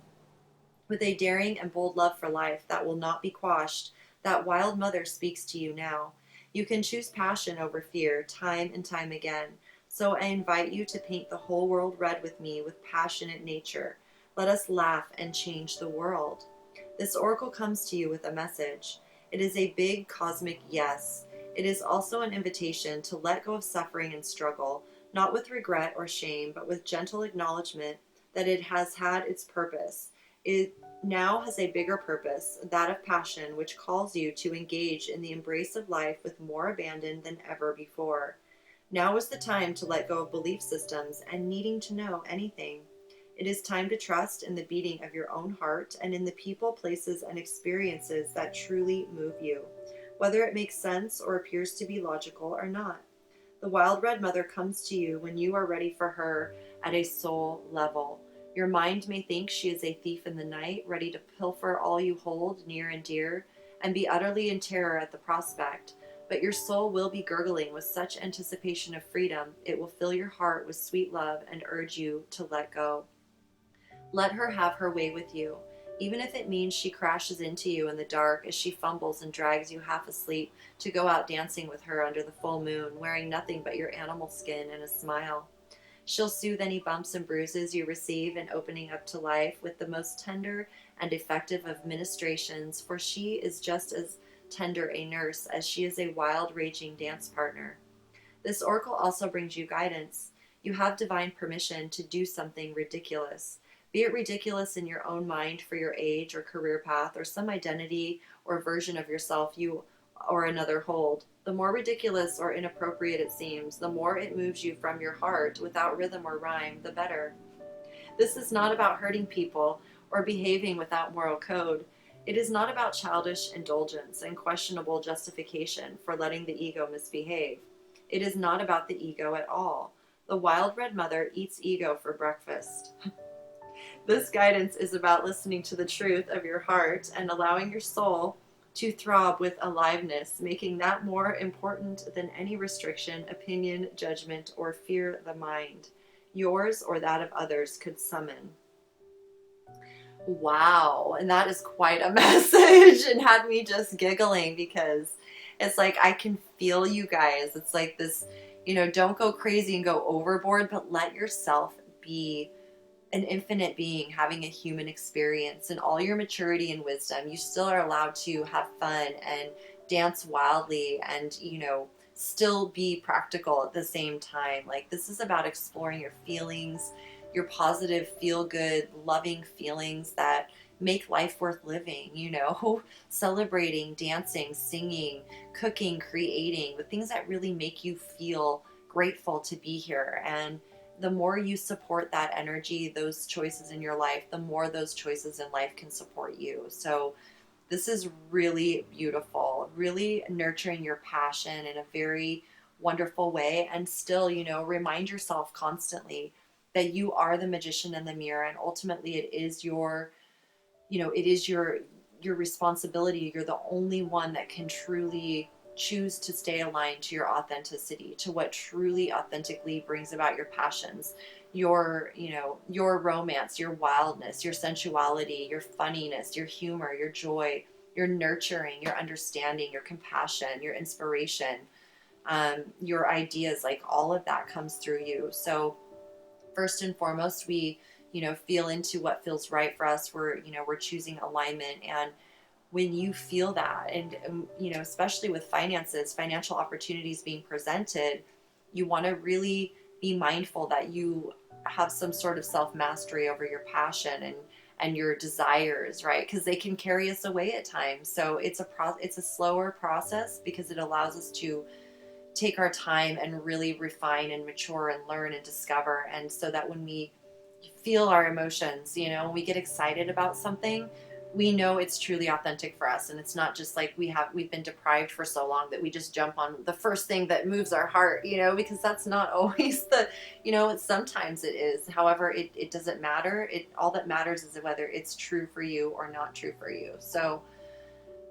With a daring and bold love for life that will not be quashed, that wild mother speaks to you now. You can choose passion over fear time and time again. So I invite you to paint the whole world red with me with passionate nature. Let us laugh and change the world. This oracle comes to you with a message. It is a big cosmic yes. It is also an invitation to let go of suffering and struggle, not with regret or shame, but with gentle acknowledgement that it has had its purpose. It now has a bigger purpose, that of passion, which calls you to engage in the embrace of life with more abandon than ever before. Now is the time to let go of belief systems and needing to know anything. It is time to trust in the beating of your own heart and in the people, places, and experiences that truly move you, whether it makes sense or appears to be logical or not. The wild red mother comes to you when you are ready for her at a soul level. Your mind may think she is a thief in the night, ready to pilfer all you hold near and dear, and be utterly in terror at the prospect. But your soul will be gurgling with such anticipation of freedom, it will fill your heart with sweet love and urge you to let go. Let her have her way with you, even if it means she crashes into you in the dark as she fumbles and drags you half asleep to go out dancing with her under the full moon, wearing nothing but your animal skin and a smile. She'll soothe any bumps and bruises you receive in opening up to life with the most tender and effective of ministrations, for she is just as tender a nurse as she is a wild, raging dance partner. This oracle also brings you guidance. You have divine permission to do something ridiculous. Be it ridiculous in your own mind for your age or career path or some identity or version of yourself you or another hold. The more ridiculous or inappropriate it seems, the more it moves you from your heart without rhythm or rhyme, the better. This is not about hurting people or behaving without moral code. It is not about childish indulgence and questionable justification for letting the ego misbehave. It is not about the ego at all. The wild red mother eats ego for breakfast. This guidance is about listening to the truth of your heart and allowing your soul to throb with aliveness, making that more important than any restriction, opinion, judgment, or fear the mind, yours or that of others, could summon. Wow. And that is quite a message, and had me just giggling because it's like I can feel you guys. It's like this, don't go crazy and go overboard, but let yourself be an infinite being having a human experience. And all your maturity and wisdom, you still are allowed to have fun and dance wildly and, still be practical at the same time. Like, this is about exploring your feelings, your positive, feel good, loving feelings that make life worth living, celebrating, dancing, singing, cooking, creating, the things that really make you feel grateful to be here. And the more you support that energy, those choices in your life, the more those choices in life can support you. So this is really beautiful, really nurturing your passion in a very wonderful way. And still, remind yourself constantly that you are the magician in the mirror. And ultimately it is your responsibility. You're the only one that can truly choose to stay aligned to your authenticity, to what truly authentically brings about your passions, your romance, your wildness, your sensuality, your funniness, your humor, your joy, your nurturing, your understanding, your compassion, your inspiration, your ideas. Like, all of that comes through you. So first and foremost, we feel into what feels right for us. We're choosing alignment. And when you feel that, and especially with finances, financial opportunities being presented, you want to really be mindful that you have some sort of self-mastery over your passion and your desires, right? Because they can carry us away at times. So it's a slower process because it allows us to take our time and really refine and mature and learn and discover. And so that when we feel our emotions, when we get excited about something, we know it's truly authentic for us. And it's not just like we've been deprived for so long that we just jump on the first thing that moves our heart, because that's not always sometimes it is. However, it doesn't matter. All that matters is whether it's true for you or not true for you. So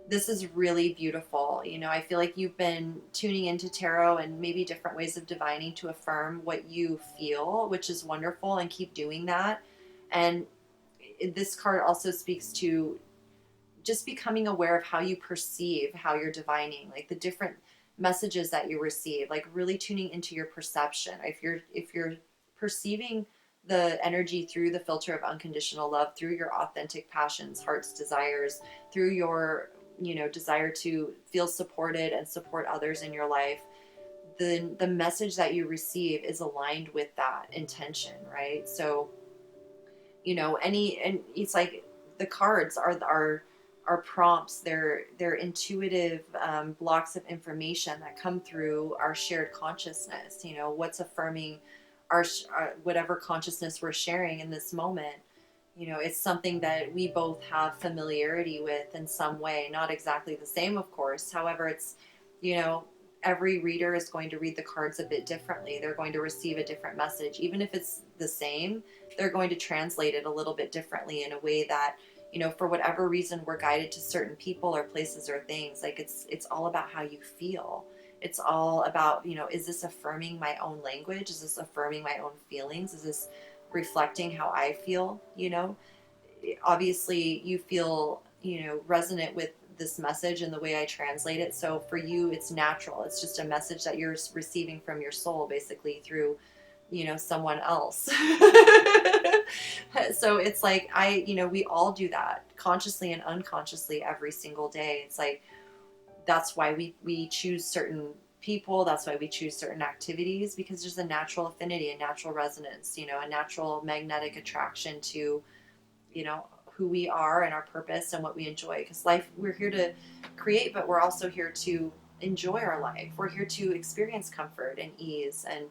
this is really beautiful. I feel like you've been tuning into tarot and maybe different ways of divining to affirm what you feel, which is wonderful, and keep doing that. And this card also speaks to just becoming aware of how you perceive how you're divining, like the different messages that you receive, like really tuning into your perception. If you're perceiving the energy through the filter of unconditional love, through your authentic passions, heart's desires, through your desire to feel supported and support others in your life, the message that you receive is aligned with that intention, right? So and it's like the cards are prompts. They're intuitive blocks of information that come through our shared consciousness. What's affirming our whatever consciousness we're sharing in this moment. It's something that we both have familiarity with in some way, not exactly the same, of course. However, it's, every reader is going to read the cards a bit differently. They're going to receive a different message. Even if it's the same, they're going to translate it a little bit differently in a way that, you know, for whatever reason we're guided to certain people or places or things, like it's all about how you feel. It's all about, you know, is this affirming my own language? Is this affirming my own feelings? Is this reflecting how I feel? You know, obviously you feel, you know, resonant with this message and the way I translate it. So for you, it's natural. It's just a message that you're receiving from your soul, basically through, you know, someone else. So it's like, you know, we all do that consciously and unconsciously every single day. It's like, that's why we choose certain people. That's why we choose certain activities, because there's a natural affinity, a natural resonance, you know, a natural magnetic attraction to, you know, who we are and our purpose and what we enjoy. Because life, we're here to create, but we're also here to enjoy our life. We're here to experience comfort and ease and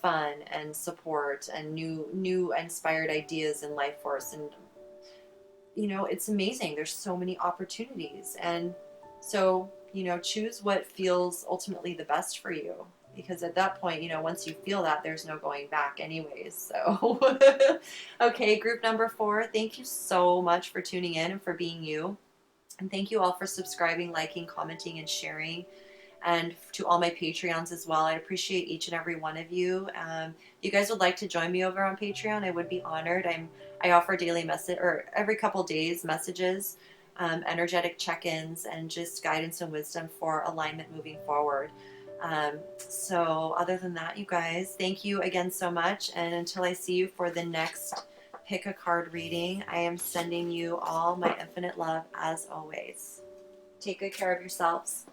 fun and support and new inspired ideas and life force. And you know, it's amazing. There's so many opportunities. And so, you know, choose what feels ultimately the best for you. Because at that point, you know, once you feel that, there's no going back anyways. So, okay, group number 4, thank you so much for tuning in and for being you. And thank you all for subscribing, liking, commenting, and sharing. And to all my Patreons as well. I appreciate each and every one of you. You guys would like to join me over on Patreon, I would be honored. I offer daily message, or every couple days, messages, energetic check-ins, and just guidance and wisdom for alignment moving forward. So other than that, you guys, thank you again so much. And until I see you for the next pick a card reading, I am sending you all my infinite love as always. Take good care of yourselves.